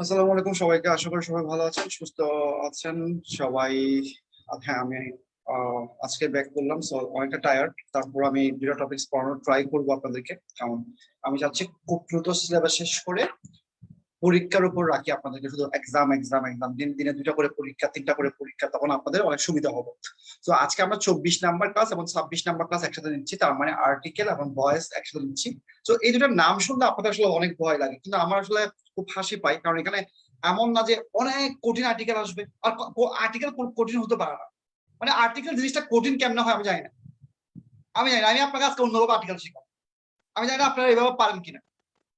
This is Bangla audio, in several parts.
আসসালামু আলাইকুম সবাইকে। আশা করি সবাই ভালো আছেন, সুস্থ আছেন সবাই। হ্যাঁ, আমি আজকে ব্যাক করলাম, সো অনেকটা টায়ার্ড। তারপর আমি দুটো টপিকস পড়ানোর ট্রাই করবো আপনাদেরকে। কারণ আমি চাচ্ছি খুব দ্রুত সিলেবাস শেষ করে পরীক্ষার উপর রাখি আপনাদেরকে। শুধু এক্সাম এক্সাম এক্সাম, দিন দিনে দুটা করে পরীক্ষা, তিনটা করে পরীক্ষা, তখন আপনাদের অনেক সুবিধা হবে। তো আজকে আমরা 24 নাম্বার ক্লাস এবং 26 নাম্বার ক্লাস একসাথে নিচ্ছি, তার মানে আর্টিকেল এবং ভয়েস একসাথে নিচ্ছি। তো এই দুটার নাম শুনলে আপনাদের আসলে অনেক ভয় লাগে, কিন্তু আমার আসলে খুব হাসি পাই, কারণ এখানে এমন না যে অনেক কঠিন আর্টিকেল আসবে। আর আর্টিকেল কঠিন হতে পারে না, মানে আর্টিকেল জিনিসটা কঠিন কেমন হয় আমি জানি না। আমি আপনাকে আজকে অন্যভাবে আর্টিকেল শিখাবো। আমি জানি না আপনারা এভাবে পারেন কিনা।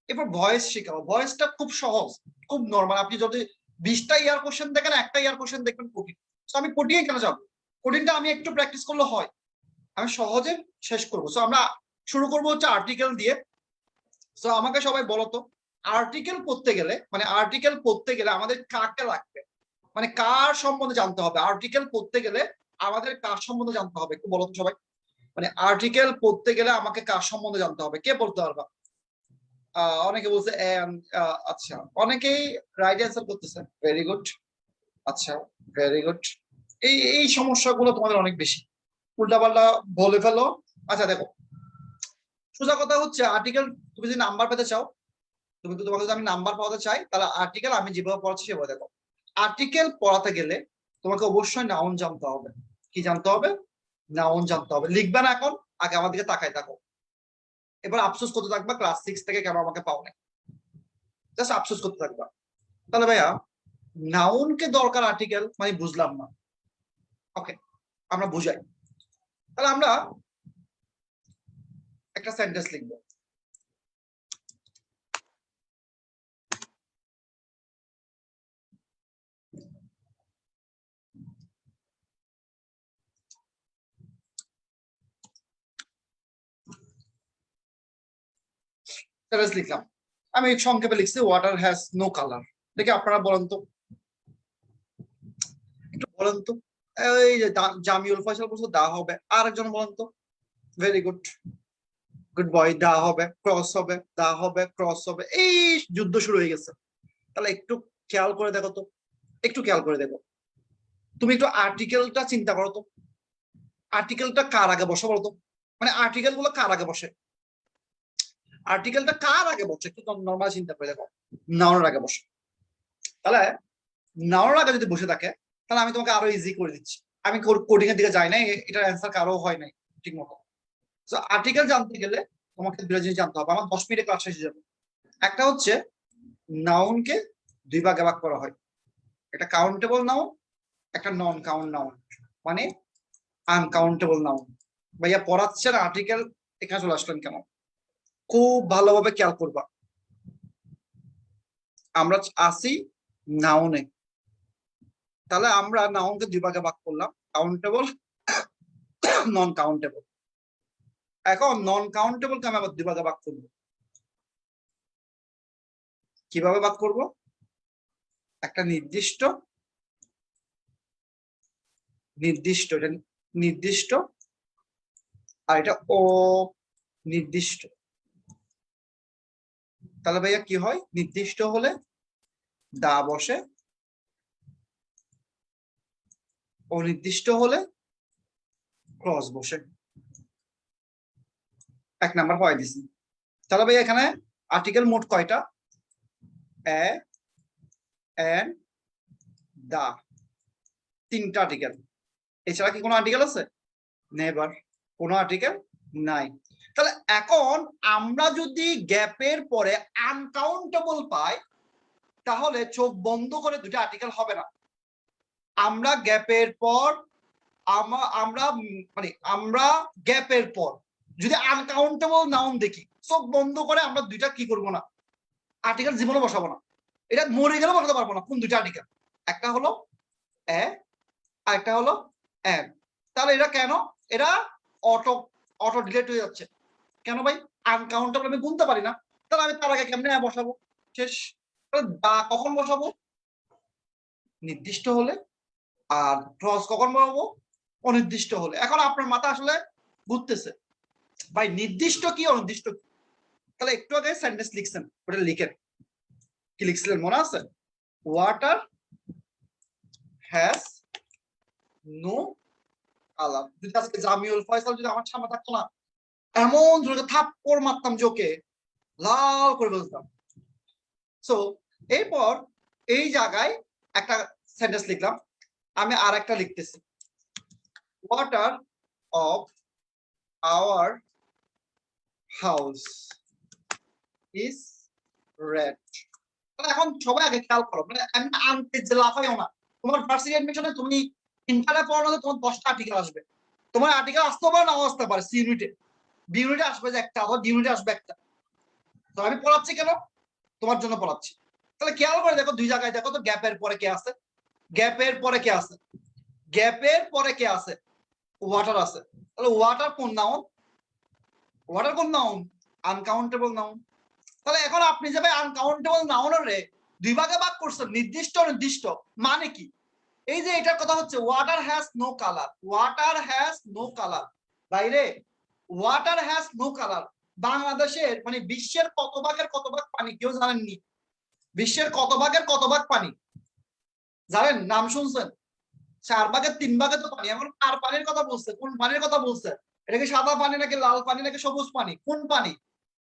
এরপর ভয়েস শেখাবো। ভয়েসটা খুব সহজ, খুব নর্মাল। আপনি যদি 20টা ইয়ার কোশ্চেন দেখেন, একটা ইয়ার কোশ্চেন দেখবেন কঠিন। তো আমি কঠিন কেন যাবো? কঠিনটা আমি একটু প্র্যাকটিস করলে হয়, আমি সহজে শেষ করবো। তো আমরা শুরু করবো হচ্ছে আর্টিকেল দিয়ে। তো আমাকে সবাই বলতো, আর্টিকেল পড়তে গেলে আমাদের কাকে লাগবে, মানে কার সম্বন্ধে জানতে হবে? আর্টিকেল পড়তে গেলে আমাদের কার সম্বন্ধে জানতে হবে একটু বলতো সবাই। মানে আর্টিকেল পড়তে গেলে আমাকে কার সম্বন্ধে জানতে হবে, কে বলতে পারবা? অনেকে বলছে আচ্ছা, অনেকেই রাইট অ্যান্সার করতেছে, ভেরি গুড। আচ্ছা, ভেরি গুড। এই এই সমস্যাগুলো তোমাদের অনেক বেশি, উল্টাপাল্টা বলে ফেলো। আচ্ছা দেখো, সোজা কথা হচ্ছে আর্টিকেল, তুমি যদি নাম্বার পেতে চাও, তোমাকে যদি আমি নাম্বার পাওয়াতে চাই, তাহলে আর্টিকেল আমি যেভাবে পড়াচ্ছি সেভাবে দেখো। আর্টিকেল পড়াতে গেলে তোমাকে অবশ্যই নাউন জানতে হবে। কি জানতে হবে? নাউন জানতে হবে। লিখবে না এখন, আগে আমার দিকে তাকাই থাকো। এবার আফসোস করতে থাকবা ক্লাস 6 থেকে কেন আমাকে পাও নাই, জাস্ট আফসোস করতে থাকবা। তাহলে ভাইয়া, নাউনকে দরকার আর্টিকেল মানে বুঝলাম না। ওকে, আমরা বুঝাই। তাহলে আমরা একটা সেন্টেন্স লিখবো। সেন্টেন্স লিখলাম, আমি সংক্ষেপে লিখছি ওয়াটার হ্যাজ নো কালার। দেখে আপনারা বলেন তো, একটু বলেন তো। এই যে জামিউল ফয়সাল বলছো দা হবে, আর একজন বলেন তো। Very good, good boy. দা হবে, ক্রস হবে, দা হবে, ক্রস হবে, এই যুদ্ধ শুরু হয়ে গেছে। তাহলে একটু খেয়াল করে দেখো তো, একটু খেয়াল করে দেখো। তুমি একটু আর্টিকেলটা চিন্তা করো তো, আর্টিকেলটা কার আগে বসে বলো তো? মানে আর্টিকেল গুলো কার আগে বসে? আর্টিকেলটা কার আগে বসে একটু নর্মাল চিন্তা করে দেখো। নাউনের আগে বসে। তাহলে নাউনের আগে যদি বসে থাকে, তাহলে আমি তোমাকে আরো ইজি করে দিচ্ছি। আমি কোডিং এর দিকে যাই নাই, এটার অ্যান্সার কারো হয় নাই ঠিক মতো। তো আর্টিকেল জানতে গেলে তোমাকে দুটো জিনিস জানতে হবে। আমার 10 মিনিটে ক্লাস শেষ হয়ে যাবে। একটা হচ্ছে নাউনকে দুই ভাগে ভাগ করা হয়, একটা কাউন্টেবল নাউন, একটা নন কাউন্ট নাউন, মানে আনকাউন্টেবল নাউন। ভাইয়া পড়াচ্ছেন আর্টিকেল, এখানে চলে আসলেন কেন? খুব ভালোভাবে খেয়াল করবা। আমরা আসি নাউনে, তাহলে আমরা নাউনকে দুই ভাগে ভাগ করলাম, কাউন্টেবল, নন কাউন্টেবল। এখন নন কাউন্টেবলকে আমি আবার দুই ভাগে ভাগ করবো। কিভাবে ভাগ করব? একটা নির্দিষ্ট, নির্দিষ্ট, এটা নির্দিষ্ট, আর এটা নির্দিষ্ট। তাহলে ভাইয়া কি হয়? নির্দিষ্ট হলে দা বসে, অনির্দিষ্ট হলে ক্রস বসে। 1 নাম্বার পাই দিছি। তাহলে ভাইয়া এখানে আর্টিকেল মোট কয়টা? এ, এন্ড, দা, 3টা আর্টিকেল। এছাড়া কি কোনো আর্টিকেল আছে? নেভার, কোনো আর্টিকেল নাই। তাহলে এখন আমরা যদি গ্যাপের পরে আনকাউন্টেবল পাই, তাহলে চোখ বন্ধ করে দুটো আর্টিকেল হবে না। আমরা গ্যাপের পর আমরা গ্যাপের পর যদি আনকাউন্টেবল নাউন দেখি, চোখ বন্ধ করে আমরা দুইটা কি করবো না, আর্টিকেল জীবনে বসাবো না। এটা মরে গেলে বসাতে পারবো না। কোন দুইটা আর্টিকেল? একটা হলো এ, আর একটা হলো এন। তাহলে এটা কেন? এরা অটো অটো ডিলেট হয়ে যাচ্ছে। কেন ভাই? আনকাউন্টেবল আমি গুনতে পারি না, তাহলে আমি তার আগে কেমনে বসাবো? শেষ। দা কখন বসাবো? নির্দিষ্ট হলে। আর ক্রস কখন বসাবো? অনির্দিষ্ট হলে। এখন আপনার মাথা আসলে ঘুরতেছে, ভাই নির্দিষ্ট কি অনির্দিষ্ট কি? তাহলে একটু আগে সেন্টেন্স লিখছেন, ওটা লিখেন। কি লিখছিলেন মনে আছে? Water has no colour. যদি আজকে জামিউল ফয়সাল যদি আমার সামনে থাকতো না, এমন জোরে থাপ্পড় মারতাম চোখে, লাল করে বলতাম। সো এরপর এই জায়গায় একটা সেন্টেন্স লিখলাম, আমি আর একটা লিখতেছি, water of our house is red. এখন সবাই আগে খেয়াল করো, মানে আমি আনতে যে লাফাইও না। তোমার ভার্সিটি অ্যাডমিশনে তুমি ইন্টারে পড়ানো, তোমার 10টা আর্টিকেল আসবে, তোমার আর্টিকেল আসতে পারে নাও আসতে পারে। সি ইউনিটে, বি ইউনিটে আসবে যে একটা, আবার ডি ইউনিটে আসবে একটা। তো আমি পড়াচ্ছি কেন? তোমার জন্য পড়াচ্ছি। তাহলে খেয়াল করে দেখো, দুই জায়গায় দেখো তো, গ্যাপের পরে কে আছে, গ্যাপের পরে কে আছে, গ্যাপের পরে কে আছে, ওয়াটার আছে। তাহলে ওয়াটার কোন নাউন? ওয়াটার কোন নাউন? Uncountable noun. তাহলে এখন আপনি যে ভাই আনকাউন্টেবল নাউনের দুই ভাগে ভাগ করছেন, নির্দিষ্ট নির্দিষ্ট, মানে কি? এই যে এটার কথা হচ্ছে water has no colour, water has no colour. বাইরে ওয়াটার হ্যাজ নো কালার বাংলাদেশের মানে বিশ্বের কত ভাগের কত ভাগ পানি কেউ জানেননি? বিশ্বের কত ভাগের কত ভাগ পানি জানেন? নাম শুনছেন? 4 ভাগের 3 ভাগে তো পানি। এখন কার পানির কথা বলছে? কোন পানির কথা বলছে? এটা কি সাদা পানি নাকি লাল পানি নাকি সবুজ পানি? কোন পানি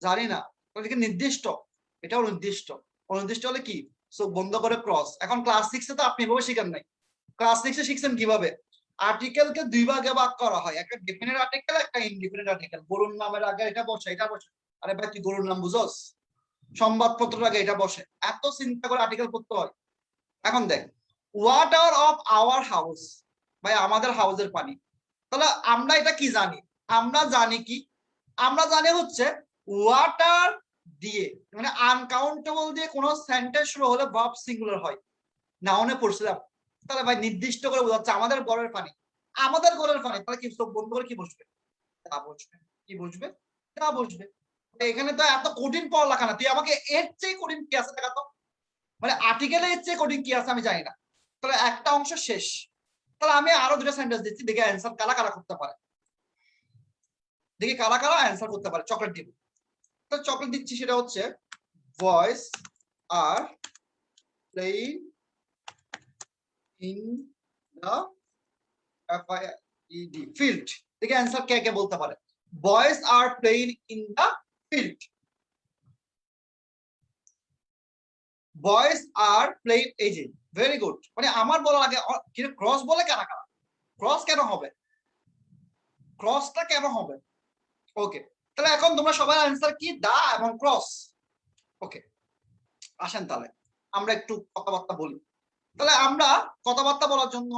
জানি না। এটা কি নির্দিষ্ট? এটাও নির্দিষ্ট। অনির্দিষ্ট হলে কি? চোখ বন্ধ করে ক্রস। এখন ক্লাস 6 এ তো আপনি এভাবে শিখেন নাই। ক্লাস 6 এ শিখছেন কিভাবে আর্টিকেলকে 2 ভাগে ভাগ করা হয়, একটা ডিফিনিট আর্টিকেল, একটা ইনডিফিনিট আর্টিকেল। গরুর নামের আগে এটা বসে, এটা বসে। আরে ভাই তুই গরুর নাম বুঝোস? সংবাদপত্রের আগে এটা বসে। এত চিন্তা করে আর্টিকেল পড়তে হয়। এখন দেখ, ওয়াটার অফ আওয়ার হাউস, ভাই আমাদের হাউসের পানি। তাহলে আমরা এটা কি জানি? আমরা জানি কি? আমরা জানি হচ্ছে ওয়াটার দিয়ে, মানে আনকাউন্টেবল দিয়ে কোন সেন্টেন্স শুরু হলে ভার্ব সিঙ্গুলার হয়। নাউনে পড়ছিলাম। তাহলে ভাই নির্দিষ্ট করে বোঝাচ্ছে আমাদের ঘরের পানি, আমাদের ঘরের পানি। তাহলে কি চোখ বন্ধ করে কি বসবে? তা বসবে। কি বসবে? তা বসবে। এখানে তো এত কঠিন পড়ালেখা না, তুই আমাকে এর চেয়ে কঠিন কি আছে দেখাতো। মানে আর্টিকেলে এর চেয়ে কঠিন কি আছে আমি জানি না। তাহলে একটা অংশ শেষ। তাহলে আমি আরো 2টা সেন্টেন্স দিচ্ছি, দেখে অ্যান্সার কারা কারা করতে পারে, দেখি কারা কারা অ্যান্সার করতে পারে। চকলেট দিব। তো চকলেট দিচ্ছি, সেটা হচ্ছে boys are playing in the field. দেখি অ্যান্সার কে কে বলতে পারে। Boys are playing in the field, boys are playing. এই যে ভেরি গুড। মানে আমার বলার আগে ক্রস বলে কারা কারা? ক্রস কেন হবে? ক্রসটা কেন হবে? ওকে, তাহলে এখন তোমরা সবাই অ্যান্সার কি? দা এবং ক্রস। ওকে, আসেন তাহলে আমরা একটু কথাবার্তা বলি। তাহলে আমরা কথাবার্তা বলার জন্য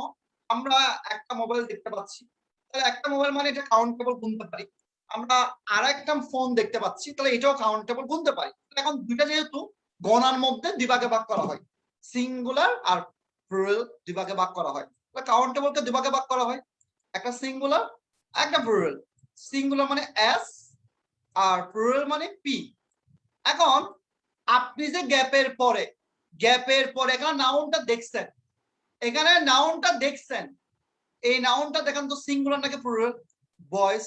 আমরা একটা মোবাইল দেখতে পাচ্ছি। তাহলে একটা মোবাইল মানে এটা কাউন্টেবল গুনতে পারি। আমরা আর একটা ফোন দেখতে পাচ্ছি, তাহলে এটাও কাউন্টেবল গুনতে পারি। এখন দুইটা যেহেতু গণার মধ্যে 2 ভাগে ভাগ করা হয়, সিঙ্গুলার আর প্লুরাল 2 ভাগে ভাগ করা হয়। তাহলে কাউন্টেবলকে 2 ভাগে ভাগ করা হয়, একটা সিঙ্গুলার একটা প্লুরাল। সিঙ্গুলার মানে এস আর প্লুরাল মানে পি। এখন আপনি যে গ্যাপের পরে এখানে নাউনটা দেখছেন, এখানে নাউনটা দেখছেন, এই নাউনটা দেখেন তো সিঙ্গুলার নাকি প্লুরাল? বয়েজ।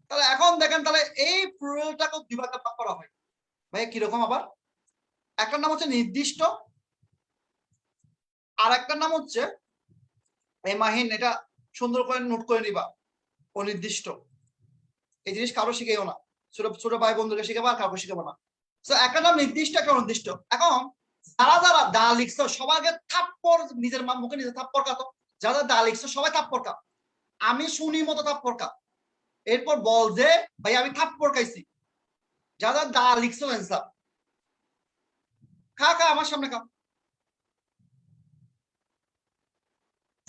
তাহলে এখন দেখেন, তাহলে এই প্লুরালটাকে 2 ভাগে ভাগ করা হয়। ভাই কিরকম আবার? একটা নাম হচ্ছে নির্দিষ্ট, আর একটা নাম হচ্ছে এই মাহিন, এটা সুন্দর করে নোট করে নিবা, অনির্দিষ্ট। এই জিনিস কারো শিখেও না, ছোট ছোট ভাই বন্ধুকে শিখাবো, আর কাউকে শিখাবো না। তো একটা নাম নির্দিষ্ট, একটা অনির্দিষ্ট। এখন যারা যারা দা লিখছো সবাইকে থাপ্পড়, নিজের মুখে নিজে থাপ্পড় কাটো। যারা দা লিখছো সবাই থাপ্পড় কা, আমি শুনি মতো থাপ্পড় কা। এরপর বল যে ভাই আমি থাপ্পড় খাইছি। যারা দা লিখছো অ্যান্সার খা খা, আমার সামনে খা।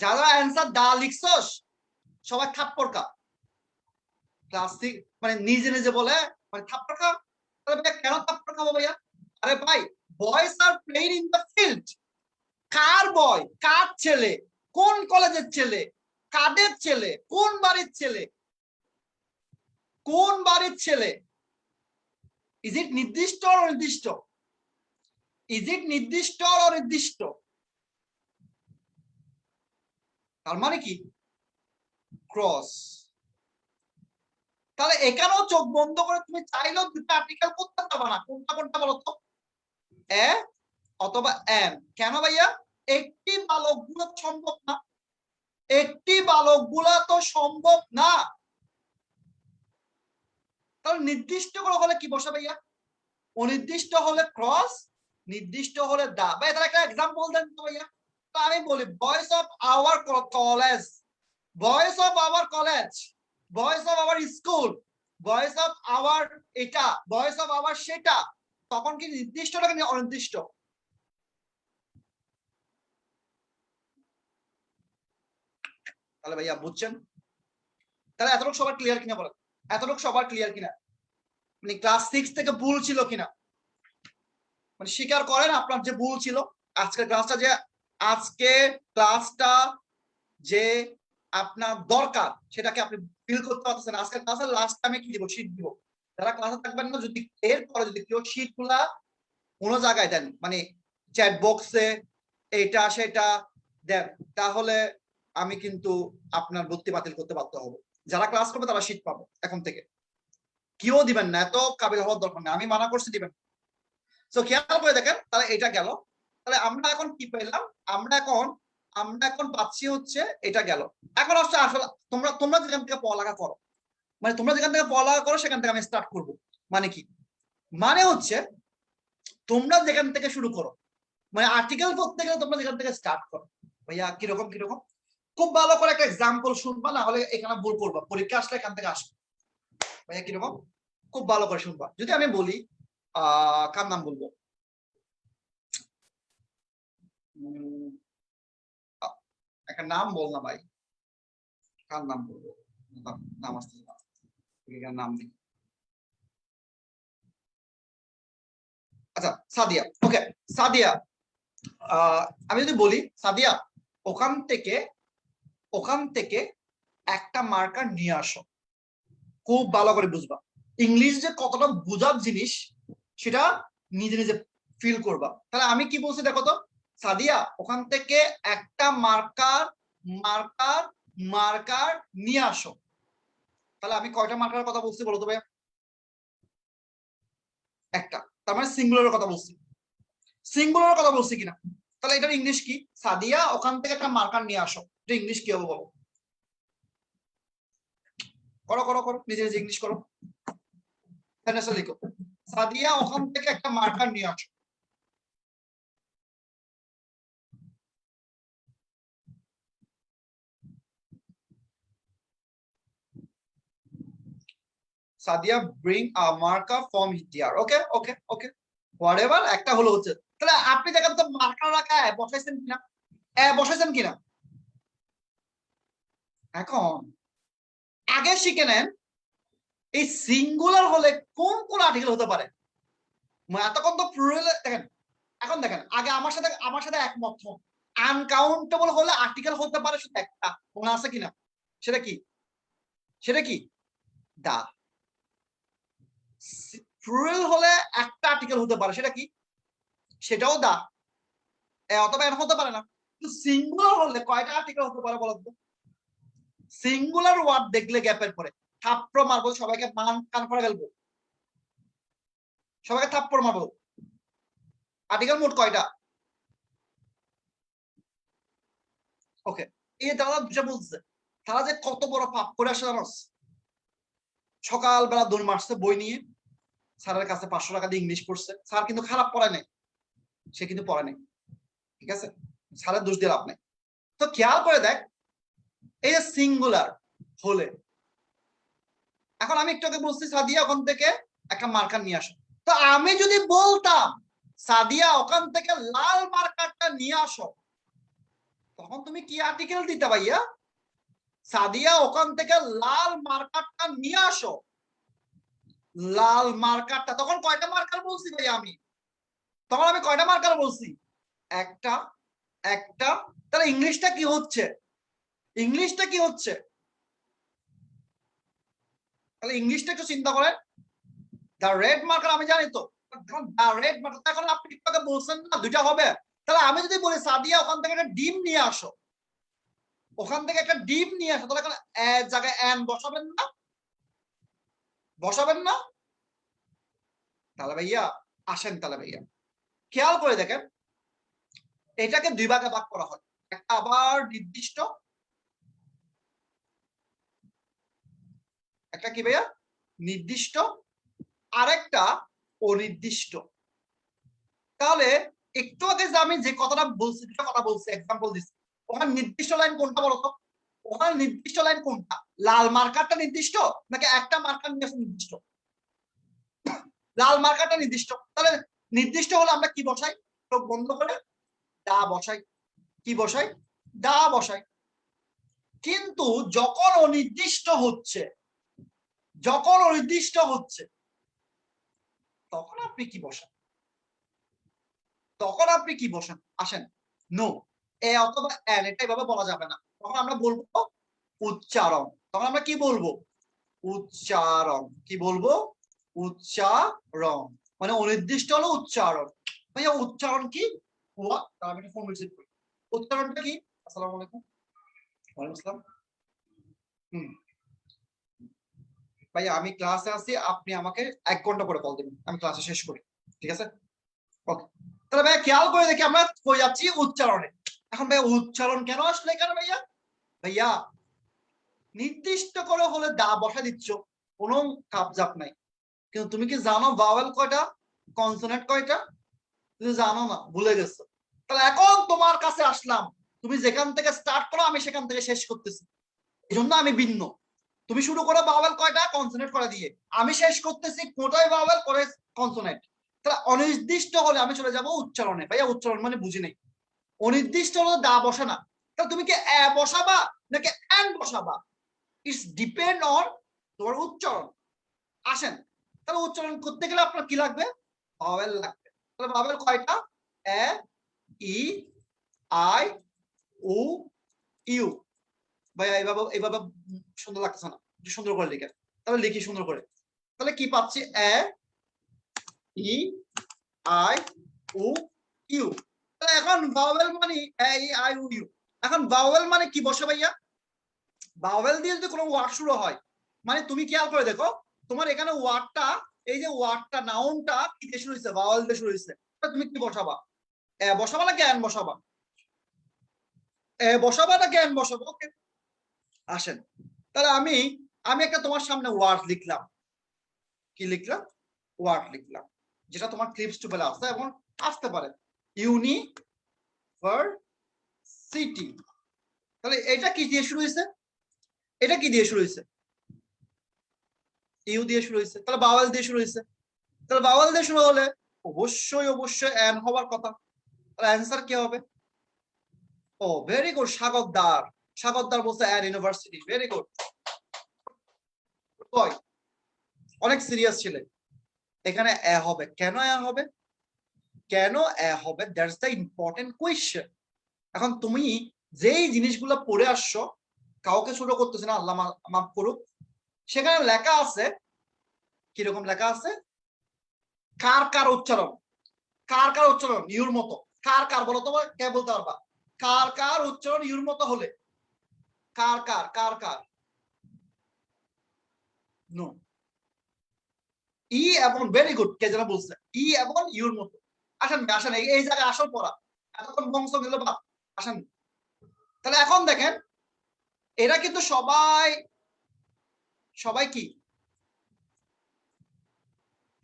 যারা অ্যান্সার দা লিখছস সবাই থাপ্পড় কা। ক্লাসিক মানে নিজে নিজে বলে মানে থাপ্পড় খা। তাহলে ভাইয়া কেন থাপ্পড় খাবো ভাইয়া? আরে ভাই, boys are playing in the field. কার বয়? কার ছেলে? কোন কলেজের ছেলে? কাদের ছেলে? কোন বাড়ির ছেলে? কোন বাড়ির ছেলে? ইজ ইট নির্দিষ্ট আর অনির্দিষ্ট? ইজ ইট নির্দিষ্ট আর অনির্দিষ্ট? তার মানে কি? ক্রস। তাহলে এখানেও চোখ বন্ধ করে তুমি চাইলেও 2টা আর্টিকেল করতে পারবে না। কোনটা কোনটা বলো তো? এ অথবা এন। কেন ভাইয়া? একটি বালক গুলা সম্ভব না, একটি বালক গুলা তো সম্ভব না। তাহলে নির্দিষ্ট করে হলে কি বসে ভাইয়া? অনির্দিষ্ট হলে ক্রস, নির্দিষ্ট হলে দা। ভাই তার একটা এক্সাম্পল দেন তো ভাইয়া। তো আমি বলি বয়েস অফ আওয়ার কলেজ, বয়েস অফ আওয়ার কলেজ, বয়েস অফ আওয়ার স্কুল, বয়েস অফ আওয়ার এটা, বয়েস অফ আওয়ার সেটা। তখন কি নির্দিষ্ট নাকি অনির্দিষ্ট? তাহলে ভাইয়া বুঝছেন? তাহলে এতটুকু সবার ক্লিয়ার কিনা বলেন? এতটুকু সবার ক্লিয়ার কিনা? মানে ক্লাস 6 থেকে ভুল ছিল কিনা? মানে স্বীকার করেন আপনার যে ভুল ছিল। আজকের ক্লাসটা যে আপনার দরকার সেটাকে আপনি ফিল করতে পারতেছেন। আজকের ক্লাসের লাস্ট আমি কি দিব? শীট দিব। যারা ক্লাসে থাকবেন না, যদি এরপরে যদি কেউ শীট গুলা কোনো জায়গায় দেন, মানে চ্যাট বক্সে এটা সেটা দেন, তাহলে আমি কিন্তু আপনার ভর্তি বাতিল করতে বাধ্য হবো। যারা ক্লাস করবে তারা শীট পাবে এখন থেকে। কেউ দিবেন না, এত কাবিল হওয়ার দরকার নেই, আমি মানা করছি দিবেন। তো খেয়াল করে দেখেন, তাহলে এটা গেল। তাহলে আমরা এখন কি পেলাম? আমরা এখন পাচ্ছি হচ্ছে এটা গেল। এখন আসলে আসলে তোমরা যেখান থেকে পড়ালেখা করো, মানে তোমরা যেখান থেকে পড়ালেখা করো সেখান থেকে আমি স্টার্ট করব। মানে কি? মানে হচ্ছে তোমরা যেখান থেকে শুরু করো, মানে আর্টিকেল পড়তে গেলে তোমরা যেখান থেকে স্টার্ট করো। ভাইয়া কিরকম কিরকম? খুব ভালো করে একটা এক্সাম্পল শুনবা, না হলে এখানে ভুল করবা, পরীক্ষা আসলে এখান থেকে আসবে। ভাইয়া কিরকম? খুব ভালো করে শুনবা। যদি আমি বলি কার নাম বলবো? একটা নাম বল না ভাই, কার নাম বলবো? নাম আসতেছে না, নাম নেই। আচ্ছা সাদিয়া, ওকে সাদিয়া। আমি যদি বলি সাদিয়া ওখান থেকে একটা মার্কার নিয়ে আসো। খুব ভালো করে বুঝবা, ইংলিশ যে কতটা বুঝার জিনিস সেটা নিজে নিজে ফিল করবা। তাহলে আমি কি বলছি দেখো তো, সাদিয়া ওখান থেকে একটা মার্কার মার্কার মার্কার নিয়ে আসো। তাহলে আমি কয়টা মার্কারের কথা বলছি বলো তো ভাই? একটা। তার মানে সিঙ্গুলারের কথা বলছি। সিঙ্গুলারের কথা বলছি কিনা? তাহলে এটার ইংলিশ কি? সাদিয়া ওখান থেকে একটা মার্কার নিয়ে আসো। এটা ইংলিশ কি হবে বলো? করো করো করো, নিজে নিজে ইংলিশ করো। লিখো, সাদিয়া ওখান থেকে একটা মার্কার নিয়ে আসো। Sadia bring a marker from here. Okay okay okay, whatever, একটা হলো হচ্ছে। তাহলে আপনি দেখেন তো মার্কার রাখা বসাইছেন কিনা, বসাইছেন কিনা? এখন আগে শিখে নেন এই সিঙ্গুলার হলে কোন কোন আর্টিকেল হতে পারে। এতক্ষণ তো প্লুরাল দেখেন। এখন দেখেন, আগে আমার সাথে একমত হন। আনকাউন্টেবল হলে আর্টিকেল হতে পারে শুধু একটা, মনে আছে কিনা? সেটা কি? সেটা কি? দা। প্লুরাল হলে একটা আর্টিকেল হতে পারে, সেটা কি? সেটাও দা, অথবা এন হতে পারে না। সিঙ্গুলার হলে কয়টা আর্টিকেল হতে পারে বলতো? সিঙ্গুলার ওয়ার্ড দেখলে গ্যাপের পরে থাপ্পড় মারবো, সবাইকে কান করে ফেলবো, সবাইকে থাপ্পড় মারবো। আর্টিকেল মোট কয়টা? ওকে, এই তারা দুটা বলছে, তারা যে কত বড় পাপ করে আসে জানো? সকালবেলা দৌড় মারছে বই নিয়ে, স্যারের কাছে 500 টাকা দিয়ে ইংলিশ পড়ছে। স্যার কিন্তু খারাপ পড়ায় নাই, সে কিন্তু পড়ে নাই, ঠিক আছে? স্যারের দোষ দিয়ে লাভ নাই। তো খেয়াল করে দেখ, এই যে সিঙ্গুলার হলে, এখন আমি একটু আগে বলছি সাদিয়া ওখান থেকে একটা মার্কার নিয়ে আসো। তো আমি যদি বলতাম সাদিয়া ওখান থেকে লাল মার্কারটা নিয়ে আসো, তখন তুমি কি আর্টিকেল দিতে ভাইয়া? সাদিয়া ওখান থেকে লাল মার্কারটা নিয়ে আসো, লাল মার্কারটা। তখন কয়টা মার্কার বলছি ভাই আমি? তখন আমি কয়টা মার্কার বলছি? একটা একটা। তাহলে ইংলিশটা কি হচ্ছে? ইংলিশটা কি হচ্ছে? তাহলে ইংলিশটা একটু চিন্তা করেন। দা রেড মার্কার আমি জানি তো, দা রেড মার্কার। এখন আপনি একটু বলছেন না দুইটা হবে। তাহলে আমি যদি বলি সাদিয়া ওখান থেকে একটা ডিম নিয়ে আসো, ওখান থেকে একটা ডিম নিয়ে আসো, তাহলে এখন জায়গায় এন বসাবেন না? বসাবেন না? তাহলে ভাইয়া আসেন, তাহলে ভাইয়া খেয়াল করে দেখেন, এটাকে দুই ভাগে ভাগ করা হয়, একটা আবার নির্দিষ্ট, একটা কি ভাইয়া নির্দিষ্ট, আরেকটা অনির্দিষ্ট। তাহলে একটু আগে যে আমি যে কথাটা বলছি, দুটো কথা বলছি, এক্সাম্পল দিচ্ছি, ওখানে নির্দিষ্ট লাইন কোনটা বলো তো? ওখানে নির্দিষ্ট লাইন কোনটা? লাল মার্কারটা নির্দিষ্ট নাকি একটা মার্কার নিয়ে নির্দিষ্ট? লাল মার্কারটা নির্দিষ্ট। তাহলে নির্দিষ্ট হলে আমরা কি বসাই? চোখ বন্ধ করে দা বসাই। কি বসাই? দা বসাই। কিন্তু যখন অনির্দিষ্ট হচ্ছে, যখন অনির্দিষ্ট হচ্ছে, তখন আপনি কি বসান? তখন আপনি কি বসান? আসেন, নো, এ অথবা এন, এটা এভাবে বলা যাবে না। তখন আমরা বলবো উচ্চারণ। তখন আমরা কি বলবো? উচ্চারণ। কি বলবো? উচ্চারণ। মানে অনির্দিষ্ট হলো উচ্চারণ। ভাইয়া উচ্চারণ কি? আমি একটা ফোন রিসিভ করি। উচ্চারণটা কি? আসসালামু আলাইকুম। ওয়ালাইকুম আসসালাম। ভাইয়া আমি ক্লাসে আছি, আপনি আমাকে 1 ঘন্টা পরে কল দিবেন, আমি ক্লাসে শেষ করি, ঠিক আছে? ওকে। তাহলে ভাইয়া খেয়াল করে দেখি আমরা কই যাচ্ছি? উচ্চারণে। এখন ভাইয়া উচ্চারণ কেন আসলে এখানে ভাইয়া? ভাইয়া নির্দিষ্ট করে হলে দা বসা দিচ্ছ, কোনো কাপজাপ নাই। কিন্তু তুমি কি জানো ভাওয়েল কয়টা, কনসোনেন্ট কয়টা? তুমি জানো না, ভুলে গেছো। তাহলে এখন তোমার কাছে আসলাম, তুমি যেখান থেকে স্টার্ট করো আমি সেখান থেকে শেষ করতেছি, এই জন্য আমি ভিন্ন। তুমি শুরু করো ভাওয়েল কয়টা, কনসোনেন্ট কয়টা দিয়ে, আমি শেষ করতেছি কোটায় ভাওয়েল করে কনসোনেন্ট। তাহলে অনির্দিষ্ট হলে আমি চলে যাব উচ্চারণে। ভাইয়া উচ্চারণ মানে বুঝি নাই। অনির্দিষ্ট হলে দা বসে না। তাহলে তুমি কি এ বসাবা নাকি এন বসাবা? ইটস ডিপেন্ড অন তোমার উচ্চারণ। আসেন, তাহলে উচ্চারণ করতে গেলে আপনার কি লাগবে? ভাওয়েল লাগবে। তাহলে ভাওয়েল কয়টা? এ, ই, আই, উ, ইউ। ভাইয়া এইভাবে এইভাবে সুন্দর লাগতেছে না, একটু সুন্দর করে লিখে। তাহলে লিখি সুন্দর করে। তাহলে কি পাচ্ছি? এ, ই, আই, উ, ইউ। তাহলে এখন ভাওয়েল মানে এ, ই, আই, উ, ইউ। এখন ভাওয়েল মানে কি বসে ভাইয়া? ভাওয়েল দিয়ে যদি কোনো ওয়ার্ড শুরু হয়, মানে তুমি খেয়াল করে দেখো, তোমার এখানে ওয়ার্ডটা, এই যে ওয়ার্ডটা, নাউনটা কি দিয়ে শুরু হয়েছে? ভাওয়েল দিয়ে শুরু হয়েছে। তুমি কি বসাবা? এ বসাবা নাকি এন বসাবা? এ বসাবা নাকি এন বসাবা? ওকে, আসেন। তাহলে আমি আমি একটা তোমার সামনে ওয়ার্ড লিখলাম। কি লিখলাম? ওয়ার্ড লিখলাম, যেটা তোমার ক্লিপস টুবেলে আসছে এবং আসতে পারে। ইউনিভার্সিটি। তাহলে এটা কি দিয়ে শুরু হয়েছে? এটা কি দিয়ে শুরু হয়েছে? ইউ দিয়ে শুরু হয়েছে। তাহলে ভাওয়েল দিয়ে শুরু হয়েছে। তাহলে ভাওয়েল দিয়ে শুরু হলে অবশ্যই অবশ্যই এন হওয়ার কথা। তাহলে অ্যান্সার কি হবে? ও ভেরি গুড, স্বাগতদার। স্বাগতদার বলছে এন ইউনিভার্সিটি, ভেরি গুড। অনেক সিরিয়াস ছিলে। এখানে এ হবে কেন? এ হবে কেন? এ হবে, দ্যাটস দ্য ইম্পর্টেন্ট কোয়েশ্চেন। এখন তুমি যেই জিনিসগুলো পড়ে আসছো, কাউকে ছোট করতেছে না, আল্লাহ মাফ করুক, সেখানে লেখা আছে, কিরকম লেখা আছে? কার কার উচ্চারণ, কার কার উচ্চারণ ইউর মতো। কার কার বলো তো, কে বলতে পারবা? কার কার উচ্চারণ ইউর মতো হলে? কার কার কার কার? নো। ই এবং, ভেরি গুড, কে যেন বলছে ই এবং ইউর মতো। আসেন আসেন, এই জায়গায় আসল পড়া, এতক্ষণ বংশ দিল বা। আসেন, তাহলে এখন দেখেন, এরা কিন্তু সবাই, সবাই কি,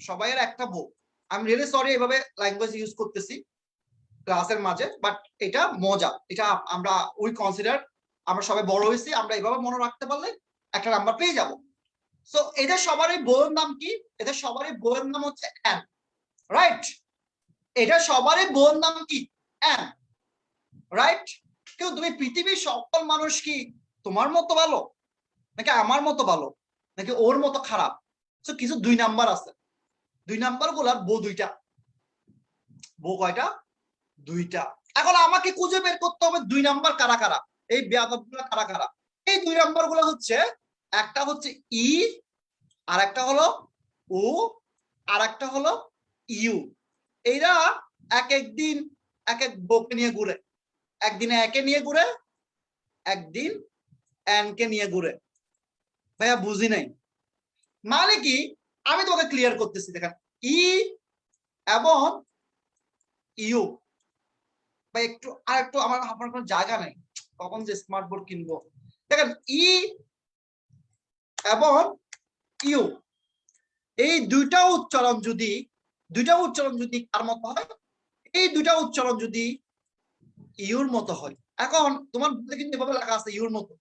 সবাই এর একটা বউ। আমি রিয়েলি সরি এভাবে ল্যাঙ্গুয়েজ ইউজ করতেছি ক্লাসের মাঝে, বাট এটা মজা। এটা আমরা উই কনসিডার, আমরা সবাই বড় হয়েছি, আমরা এভাবে মনে রাখতে পারলে একটা নাম্বার পেয়ে যাব। সো এদের সবারই বউয়ের নাম কি? এদের সবারই বউয়ের নাম হচ্ছে অ্যান, রাইট? এটা সবারই বউয়ের নাম কি? An, right? কিন্তু তুমি পৃথিবীর সকল মানুষ কি তোমার মতো ভালো, নাকি আমার মতো ভালো, নাকি ওর মতো খারাপ? তো কিছু 2 নাম্বার আছে। 2 নাম্বার গুলার বউ দুইটা। বউ কয়টা? দুইটা। এখন আমাকে খুঁজে বের করতে হবে 2 নাম্বার কারা কারা, এই বেয়াদবগুলো কারা কারা। এই 2 নাম্বার গুলো হচ্ছে, একটা হচ্ছে ই, আর একটা হলো ও, আর একটা হলো ইউ। এরা এক এক দিন এক এক বউকে নিয়ে ঘুরে। একদিন একে নিয়ে ঘুরে, একদিন এনকে নিয়ে ঘুরে। ভাইয়া বুঝি নাই মানে কি? আমি তোমাকে ক্লিয়ার করতেছি, দেখেন, ই এবং ইউ, বা একটু আর একটু আমার কোনো জায়গা নাই, কখন যে স্মার্ট বোর্ড কিনবো। দেখেন ই এবং ইউ এই দুইটা উচ্চারণ যদি কার মতো হয়, এই দুইটা উচ্চারণ যদি ইউর মতো হয়, এখন তোমার কিন্তু এভাবে লেখা আছে ইউর মতো।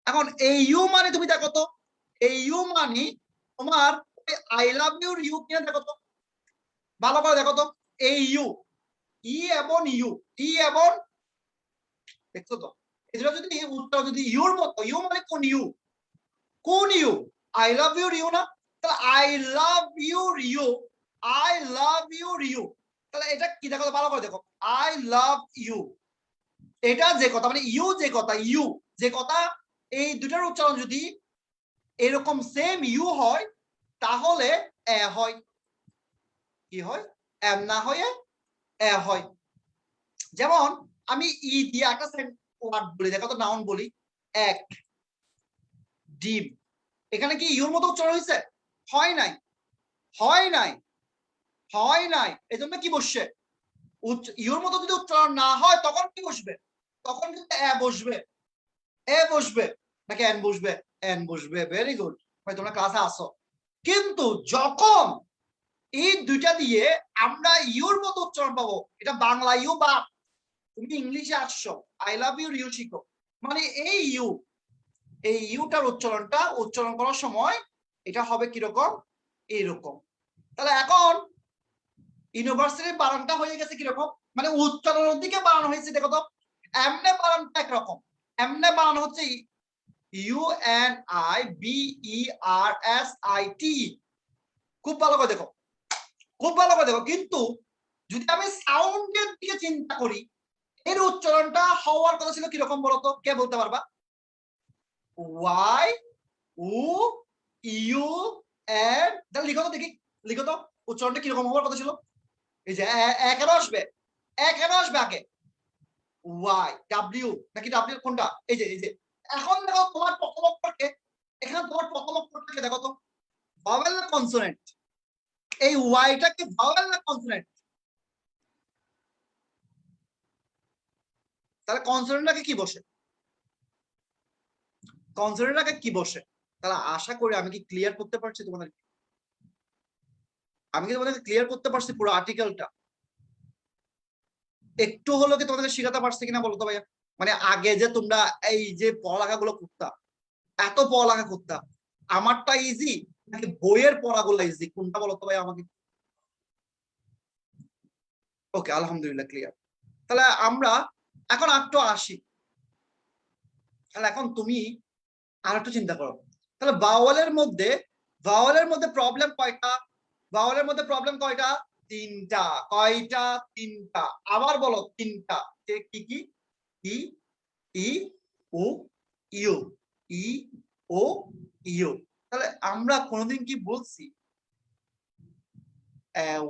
এখন এই ইউ মানে তুমি দেখো তো, এই ইউ মানে তোমার আই লাভ ইউর ইউ কিনা দেখো তো, ভালো করে দেখো তো। এই ইউ, ই এবং ইউ, ই এবং, দেখছো তো, এটা যদি উত্তর যদি ইউর মতো, ইউ মানে কোন ইউ, কোন you, I love your you না, তাহলে I love your you, I love your you, তাহলে এটা কি দেখো ভালো করে দেখো, আই লাভ ইউ, এটা যে কথা মানে ইউ যে কথা, ইউ যে কথা, এই দুটার উচ্চারণ যদি এরকম সেম ইউ হয় তাহলে এ হয়, কি হয়, এম না হয়ে এ হয়। যেমন আমি ই দিয়ে একটা ওয়ার্ড বলি, দেখো তো, নাউন বলি, এক ডিম, এখানে কি ইউর মতো উচ্চারণ হয়েছে? হয় নাই, হয় নাই, হয় নাই, এই জন্য কি বসছে, ইউর মতো যদি উচ্চারণ না হয় তখন কি বসবে, তখন কিন্তু এ বসবে, এ বসবে নাকি এন বসবে, এন বসবে। ভেরি গুড, ভাই তোমরা ক্লাসে আসো। কিন্তু যখন এই দুইটা দিয়ে আমরা ইউর মতো উচ্চারণ পাবো, এটা বাংলা ইউ বা তুমি ইংলিশে আসছো, আই লাভ ইউ ইউ শিখো, মানে এই ইউ, এই ইউটার উচ্চারণ করার সময় এটা হবে কিরকম, এইরকম। তাহলে এখন ইউনিভার্সিটির বানানটা হয়ে গেছে কিরকম, মানে উচ্চারণের দিকে বানানো হয়েছে, দেখো তো, এমনে বানানটা একরকম, এমনে বানানো হচ্ছে U N I B E R S I T, খুব ভালো করে দেখো, খুব ভালো করে দেখো। কিন্তু যদি আমি সাউন্ডের দিকে চিন্তা করি, এর উচ্চারণটা হওয়ার কথা ছিল কিরকম বলতো, কে বলতে পারবা? ওয়াই উ ইউ এন, তাহলে লিখো তো দেখি, লিখো তো উচ্চারণটা কিরকম হওয়ার কথা ছিল। এই যে কেন আসবে, কেন আসবে আগে, ওয়াই ডাব্লিউ নাকি ডাব্লিউ কোনটা, এই যে এখন দেখো তোমার প্রথম অক্ষরকে, এখানে তোমার প্রথম অক্ষরটাকে দেখো তো, ভাওয়েল না কনসোনেন্ট, এই ওয়াইটা কি ভাওয়েল না কনসোনেন্ট? তাহলে কনসোনেন্টটাকে কি বসে, কনসোনেন্টটাকে কি বসে? তাহলে আশা করি আমি কি ক্লিয়ার করতে পারছি তোমাদের, আমি কি তোমাদেরকে ক্লিয়ার করতে পারছি পুরো আর্টিকেলটা? একটু হলো কি তোমাদেরকে শেখাতে পারছি কিনা বলো তো ভাইয়া? মানে আগে যে তোমরা এই যে পড়ালেখাগুলো করতা, এত পড়ালেখা করতা, আমারটা ইজি নাকি বইয়ের পড়াগুলো ইজি, কোনটা বলো তো ভাই আমাকে? ওকে, আলহামদুলিল্লাহ ক্লিয়ার। তাহলে আমরা এখন একটু আসি, তাহলে এখন তুমি আর একটু চিন্তা করো, তাহলে ভাওয়ালের মধ্যে প্রবলেম কয়টা, ভাওয়ালের মধ্যে প্রবলেম কয়টা, তিনটা, কয়টা, তিনটা, আবার বলো তিনটা, কি কি, ই ই ও ইউ, ই ও ইউ। তাহলে আমরা কোনোদিন কি বলছি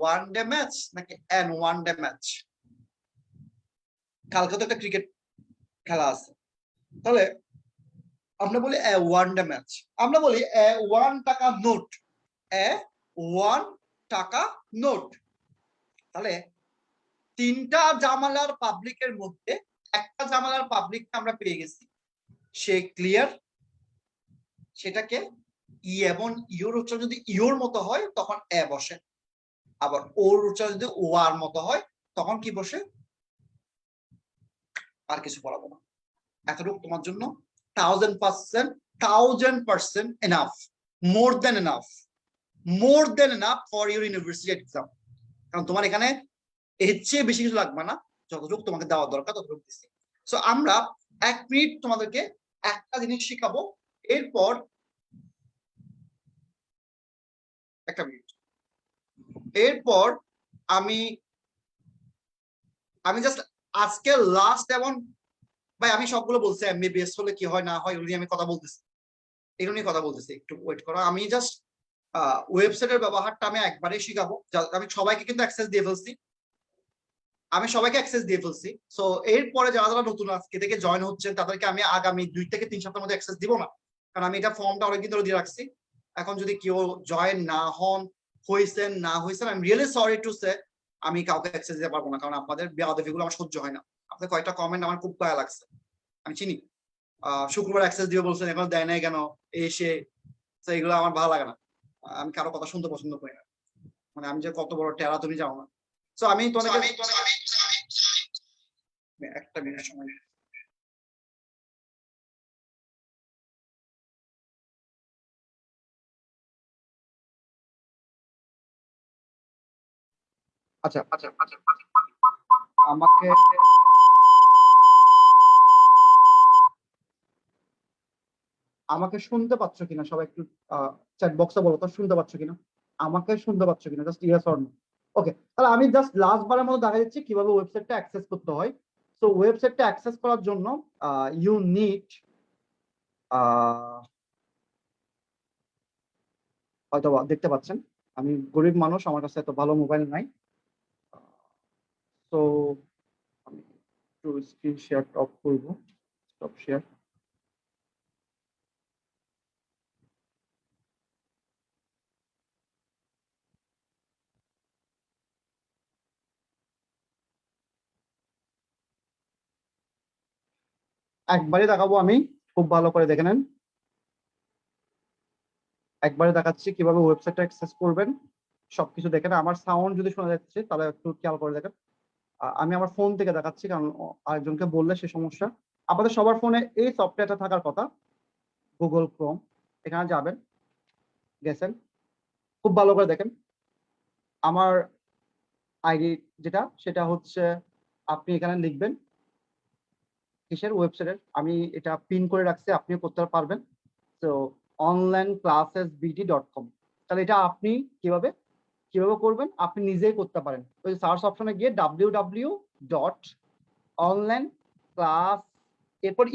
ওয়ান ডে ম্যাচ নাকি এন ওয়ান ডে ম্যাচ? কালকে তো একটা ক্রিকেট খেলা আছে, তাহলে আমরা বলি ওয়ান ডে ম্যাচ, আমরা বলি 1 টাকা নোট, 1 টাকা নোট। তাহলে তিনটা জামালার পাবলিকের মধ্যে একটা জামালার পাবলিককে আমরা পেয়ে গেছি, সে ক্লিয়ার, সেটাকে ই এবং ইউর উচ্চারণ যদি ইউর মতো হয় তখন এ বসে, আবার ওর উচ্চারণ যদি ও আর মতো হয় তখন কি বসে, আর কিছু বলাবো না। এতটুকু তোমার জন্য 1000% enough, more than enough, more than enough for your university exam. কারণ তোমার এখানে এর চেয়ে বেশি কিছু লাগবে না, যতটুকু তোমাকে দেওয়া দরকার ততটুকু দিচ্ছি। সো আমরা 1 মিনিট তোমাদেরকে একটা জিনিস শিখাবো, এরপর 1 মিনিট, এরপর আমি আমি জাস্ট আজকে লাস্ট, এবং ভাই আমি সবগুলো বলছি এমবিবিএস হলে কি হয় না হয় এগুলো নিয়ে আমি কথা বলতেছি, এগুলো নিয়ে কথা বলতেছি, একটু ওয়েট করো। আমি জাস্ট ওয়েবসাইটের ব্যবহারটা আমি একবারেই শিখাবো, আমি সবাইকে কিন্তু অ্যাক্সেস দিয়ে ফেলছি, আমি সবাইকে অ্যাক্সেস দিয়ে ফেলছি। সো এরপরে যারা যারা নতুন আজকে থেকে জয়েন হচ্ছেন তাদেরকে আমি আগামী 2 থেকে 3 সপ্তাহের মধ্যে অ্যাক্সেস দিব না, কারণ আমি এটা ফর্মটা অনেকদিন ধরে দিয়ে রাখছি। এখন যদি কেউ জয়েন না হন, হয়েছেন না হয়েছেন, I am really sorry to say, আমি কাউকে অ্যাক্সেস দিতে পারবো না, কারণ আপনাদের বেয়াদবিগুলো আমার সহ্য হয় না। আপনাদের কয়েকটা কমেন্ট আমার খুব গায়ে লাগছে, আমি চিনি। শুক্রবার অ্যাক্সেস দিয়ে বলছেন, এখন দেয় নাই কেন, এসে তো এগুলো আমার ভালো লাগে না। আমি কারো কথা শুনতে পছন্দ করি না, মানে আমি যে কত বড় টেরা তুমি জানো না। তো আমি তোমাকে একটা মিনিট সময়। আচ্ছা আচ্ছা আচ্ছা, আমাকে আমাকে শুনতে পাচ্ছ কিনা সবাই একটু চ্যাট বক্সে বলো তো, শুনতে পাচ্ছ কিনা, আমাকে শুনতে পাচ্ছ কিনা, জাস্ট ইয়েস অর নো। ওকে, তাহলে আমি জাস্ট লাস্ট বারের মতো দেখা যাচ্ছি কিভাবে ওয়েবসাইটটা অ্যাক্সেস করতে হয়। সো ওয়েবসাইটটা অ্যাক্সেস করার জন্য ইউ নিড, হয়তো দেখতে পাচ্ছেন আমি গরিব মানুষ, আমার কাছে এত ভালো মোবাইল নাই। তো আমি একটু স্ক্রিন শেয়ার অফ করবো, স্টপ শেয়ার। একবারই দেখাবো আমি, খুব ভালো করে দেখে নেন। একবারে দেখাচ্ছি কিভাবে ওয়েবসাইটটা অ্যাক্সেস করবেন, সবকিছু দেখেন। আমার সাউন্ড যদি শোনা যাচ্ছে তাহলে একটু খেয়াল করে দেখেন। আমি আমার ফোন থেকে দেখাচ্ছি, কারণ আরেকজনকে বললে সে সমস্যা। আপনাদের সবার ফোনে এই সফটওয়্যারটা থাকার কথা, গুগল ক্রোম। এখানে যাবেন, গেছেন, খুব ভালো করে দেখেন। আমার আইডি যেটা, সেটা হচ্ছে আপনি এখানে লিখবেন কিসের ওয়েবসাইটের, আমি এটা পিন করে রাখছি, আপনিও করতে পারবেন। তো onlineclassesbt.com। তাহলে এটা আপনি কিভাবে কিভাবে করবেন, আপনি নিজেই করতে পারেন। ওই সার্চ অপশনে গিয়ে www.onlineclass এরপর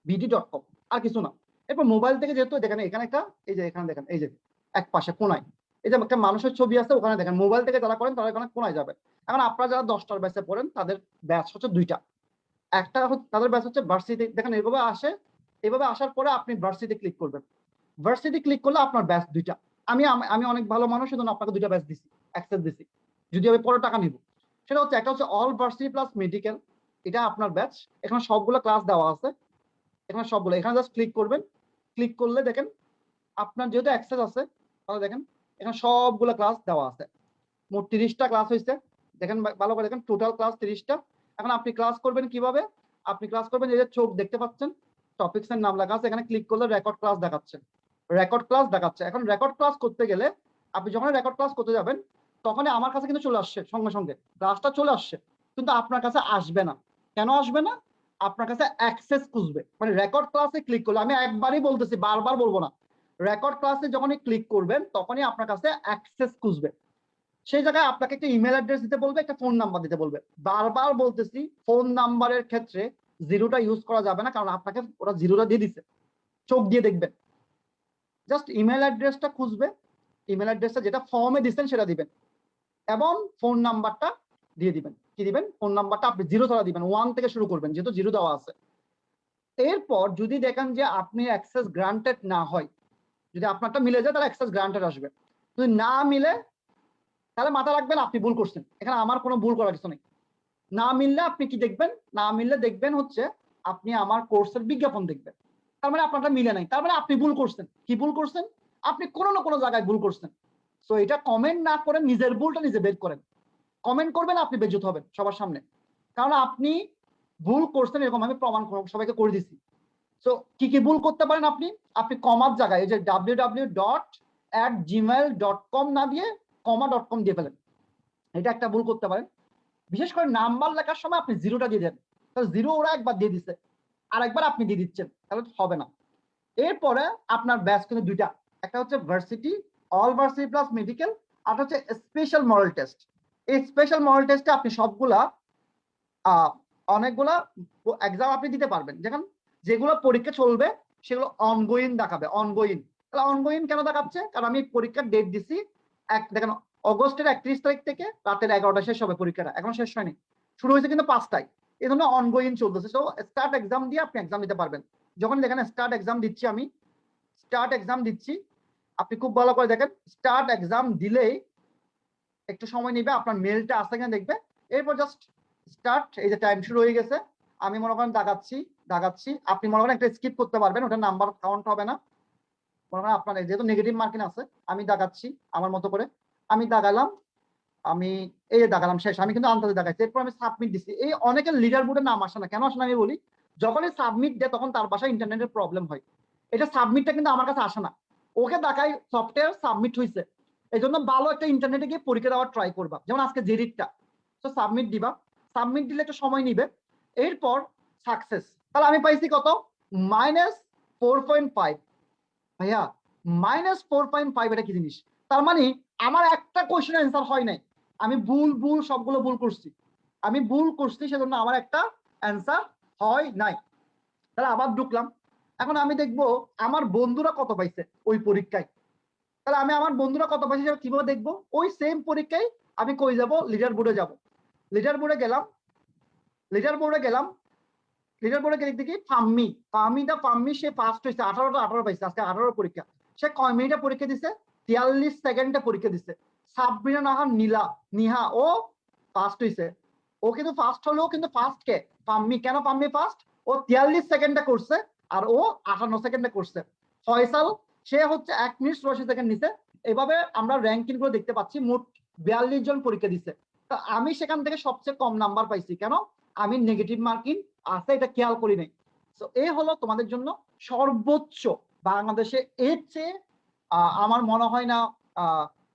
bd.com, আর কিছু না। এরপর মোবাইল থেকে, যেহেতু দেখেন এখানে একটা, এই যে এখানে দেখেন, এই যে এক পাশে কোনায় এই যে একটা মানুষের ছবি আছে, ওখানে দেখেন মোবাইল থেকে যারা করেন তারা এখানে কোনায় যাবে। এখন আপনারা যারা 10টার ব্যাচে পড়েন তাদের ব্যাচ হচ্ছে দুইটা। একটা তাদের ব্যাচ হচ্ছে ভার্সিটি, দেখেন এইভাবে আসে। এইভাবে আসার পরে আপনি ভার্সিটি ক্লিক করবেন। ভার্সিটি ক্লিক করলে আপনার ব্যাচ দুইটা। আমি আমি অনেক ভালো মানুষ, সেজন্য আপনাকে দুইটা ব্যাচ দিছি, অ্যাক্সেস দিছি, যদি আমি পরে টাকা নিব। সেটা হচ্ছে, একটা হচ্ছে অল ভার্সিটি প্লাস মেডিকেল, এটা আপনার ব্যাচ। এখানে সবগুলো ক্লাস দেওয়া আছে, এখানে সবগুলো, এখানে জাস্ট ক্লিক করবেন। ক্লিক করলে দেখেন আপনার যেহেতু অ্যাক্সেস আছে, তাহলে দেখেন এখানে সবগুলো ক্লাস দেওয়া আছে। মোট 30টা ক্লাস হয়েছে, দেখেন ভালো করে দেখেন, টোটাল ক্লাস 30টা। এখন আপনি ক্লাস করবেন কিভাবে, আপনি ক্লাস করবেন, এই যে চোখ দেখতে পাচ্ছেন, টপিকস এর নাম লেখা আছে, এখানে ক্লিক করলে রেকর্ড ক্লাস দেখাচ্ছে, রেকর্ড ক্লাস দেখাচ্ছে। এখন রেকর্ড ক্লাস করতে গেলে, আপনি যখন রেকর্ড ক্লাস করতে যাবেন, তখনই আমার কাছে কিন্তু চলে আসছে, সঙ্গে সঙ্গে ক্লাসটা চলে আসছে, কিন্তু আপনার কাছে আসবে না। কেন আসবে না? আপনার কাছে অ্যাক্সেস খুঁজবে। মানে রেকর্ড ক্লাসে ক্লিক করলে, আমি একবারই বলতেছি, বারবার বলবো না, রেকর্ড ক্লাসে যখনই ক্লিক করবেন তখনই আপনার কাছে অ্যাক্সেস খুঁজবে। সেই জায়গায় আপনাকে একটা ইমেল অ্যাড্রেস দিতে বলবে, একটা ফোন নাম্বার দিতে বলবে। বারবার বলতেছি, ফোন নাম্বারের ক্ষেত্রে জিরোটা ইউজ করা যাবে না, কারণ আপনাকে ওরা জিরোটা দিয়ে দিচ্ছে, চোখ দিয়ে দেখবেন। জাস্ট ইমেল অ্যাড্রেসটা খুঁজবে, ইমেল অ্যাড্রেসটা যেটা ফর্মে দিচ্ছেন সেটা দিবেন, এবং ফোন নাম্বারটা দিয়ে দিবেন। কি দিবেন? ফোন নাম্বারটা আপনি জিরো ছাড়া দিবেন, 1 থেকে শুরু করবেন, যেহেতু জিরো দেওয়া আছে। এরপর যদি দেখেন যে আপনি অ্যাক্সেস গ্রান্টেড না হয়, যদি আপনারটা মিলে যায় তাহলে অ্যাক্সেস গ্রান্টেড আসবে, যদি না মিলে তাহলে মাথা রাখবেন আপনি ভুল করছেন, এখানে আমার কোনো ভুল করার কিছু নেই। না মিললে আপনি কি দেখবেন? না মিললে দেখবেন হচ্ছে আপনি আমার কোর্সের বিজ্ঞাপন দেখবেন, তার মানে আপনারটা মিলে নাই, তার মানে আপনি ভুল করছেন। কি ভুল করছেন? আপনি কোনো না কোনো জায়গায় ভুল করছেন। সো এটা কমেন্ট না করে নিজের ভুলটা নিজে বের করেন। কমেন্ট করবেন, আপনি বেজ্জত হবেন সবার সামনে, কারণ আপনি ভুল করছেন, এরকম আমি প্রমাণ সবাইকে করে দিছি। সো কি কি ভুল করতে পারেন আপনি? আপনি কমার জায়গায় এই যে www.gmail.com না দিয়ে comma.com দিয়ে ফেলেন, এটা একটা ভুল করতে পারেন। বিশেষ করে নাম্বার লেখার সময় আপনি জিরোটা দিয়ে দেন, তাহলে জিরো ওরা একবার দিয়ে দিচ্ছে, আর একবার আপনি দিয়ে দিচ্ছেন, তাহলে হবে না। এরপরে আপনার ব্যাচ কিন্তু দুইটা, একটা হচ্ছে varsity, all varsity plus medical, আর হচ্ছে স্পেশাল মডেল টেস্ট। এই স্পেশাল মডেল টেস্টে আপনি সবগুলা অনেকগুলা এক্সাম আপনি দিতে পারবেন, যেখানে যেগুলো পরীক্ষা চলবে সেগুলো অনগোয়িং দেখাবে, অনগোয়িং। তাহলে অনগোয়িং কেন দেখাচ্ছে? কারণ আমি পরীক্ষার ডেট দিছি, দেখেন অগস্টের 31 তারিখ থেকে রাতের 11টা শেষ হবে পরীক্ষাটা, এখন শেষ হয়নি, শুরু হয়েছে কিন্তু 5টায়। এই জন্য অনগোয়িং চলতেছে। তো স্টার্ট এক্সাম দিয়ে আপনি এক্সাম দিতে পারবেন। যখন দেখেন স্টার্ট এক্সাম দিচ্ছি, আমি স্টার্ট এক্সাম দিচ্ছি, আপনি খুব ভালো করে দেখেন, স্টার্ট এক্সাম দিলেই একটু সময় নিবে, আপনার মেলটা আসছে কিনা দেখবে। এরপর জাস্ট স্টার্ট। এই যে টাইম শুরু হয়ে গেছে, আমি মনে করেন দাগাচ্ছি, আপনি মনে করেন একটা স্কিপ করতে পারবেন, ওটা নাম্বার কাউন্ট হবে না। মনে করেন আপনার যেহেতু নেগেটিভ মার্কিং আছে, আমি দাগাচ্ছি আমার মতো করে, আমি দাগালাম, আমি এই যে দাগালাম, শেষ। আমি কিন্তু আন্দাজে দাগাইছি, এরপর আমি সাবমিট দিচ্ছি। এই অনেকের লিডার বোর্ডে নাম আসে না, কেন আসে না আমি বলি, যখনই সাবমিট দেয় তখন তার বাসায় ইন্টারনেটের প্রবলেম হয়। এটা সাবমিটটা কিন্তু আমার কাছে আসে না, ওকে দেখাই সফটওয়্যার সাবমিট হয়েছে। এই জন্য ভালো একটা ইন্টারনেটে গিয়ে পরীক্ষা দেওয়ার ট্রাই করবা, যেমন আজকে জেরিটটা। তো সাবমিট দিবা, সাবমিট দিলে একটু সময় নিবে, এরপর সাকসেস। তাহলে আমি পাইছি কত, -4.5। ভাইয়া -4.5 এটা কি জিনিস? তার মানে আমার একটা কোশ্চেন অ্যান্সার হয় নাই, আমি ভুল সবগুলো ভুল করছি, আমি ভুল করছি, সেজন্য আমার একটা অ্যান্সার হয় নাই। তাহলে আবার ঢুকলাম, এখন আমি দেখবো আমার বন্ধুরা কত পাইছে ওই পরীক্ষায়। তাহলে আমি আমার বন্ধুরা কত পাইছে সেটা কিভাবে দেখবো? ওই সেম পরীক্ষায় আমি কই যাব, লিডার বোর্ডে যাব। লিডার বোর্ডে গেলাম, লিডার বোর্ডে গেলাম, লিডার বোর্ডে গেলে দেখি ফাম্মি সে ফার্স্ট হয়েছে, 18 পাইছে, আজকে 18 পরীক্ষা। সে কয় মিনিটে পরীক্ষা দিছে? 43 সেকেন্ডে পরীক্ষা দিছে। সাবরিনা নাহার নিহা ও ফার্স্ট হয়েছে। ও কিন্তু ফার্স্ট হলেও কিন্তু ফার্স্ট কে? পাম্মি। কেন পাম্মি ফার্স্ট? ও 43 সেকেন্ডে করছে, আর ও 58 সেকেন্ডে করছে। ফয়সাল সে হচ্ছে 1 মিনিট 84 সেকেন্ড নিছে। এভাবে আমরা র্যাঙ্কিং গুলো দেখতে পাচ্ছি, মোট 42 জন পরীক্ষা দিছে। তা আমি সেখান থেকে সবচেয়ে কম নাম্বার পাইছি, কেন? আমি নেগেটিভ মার্কিং আছে এটা খেয়াল করি নাই। তো এই হলো তোমাদের জন্য সর্বোচ্চ বাংলাদেশে। এর চেয়ে আমার মনে হয় না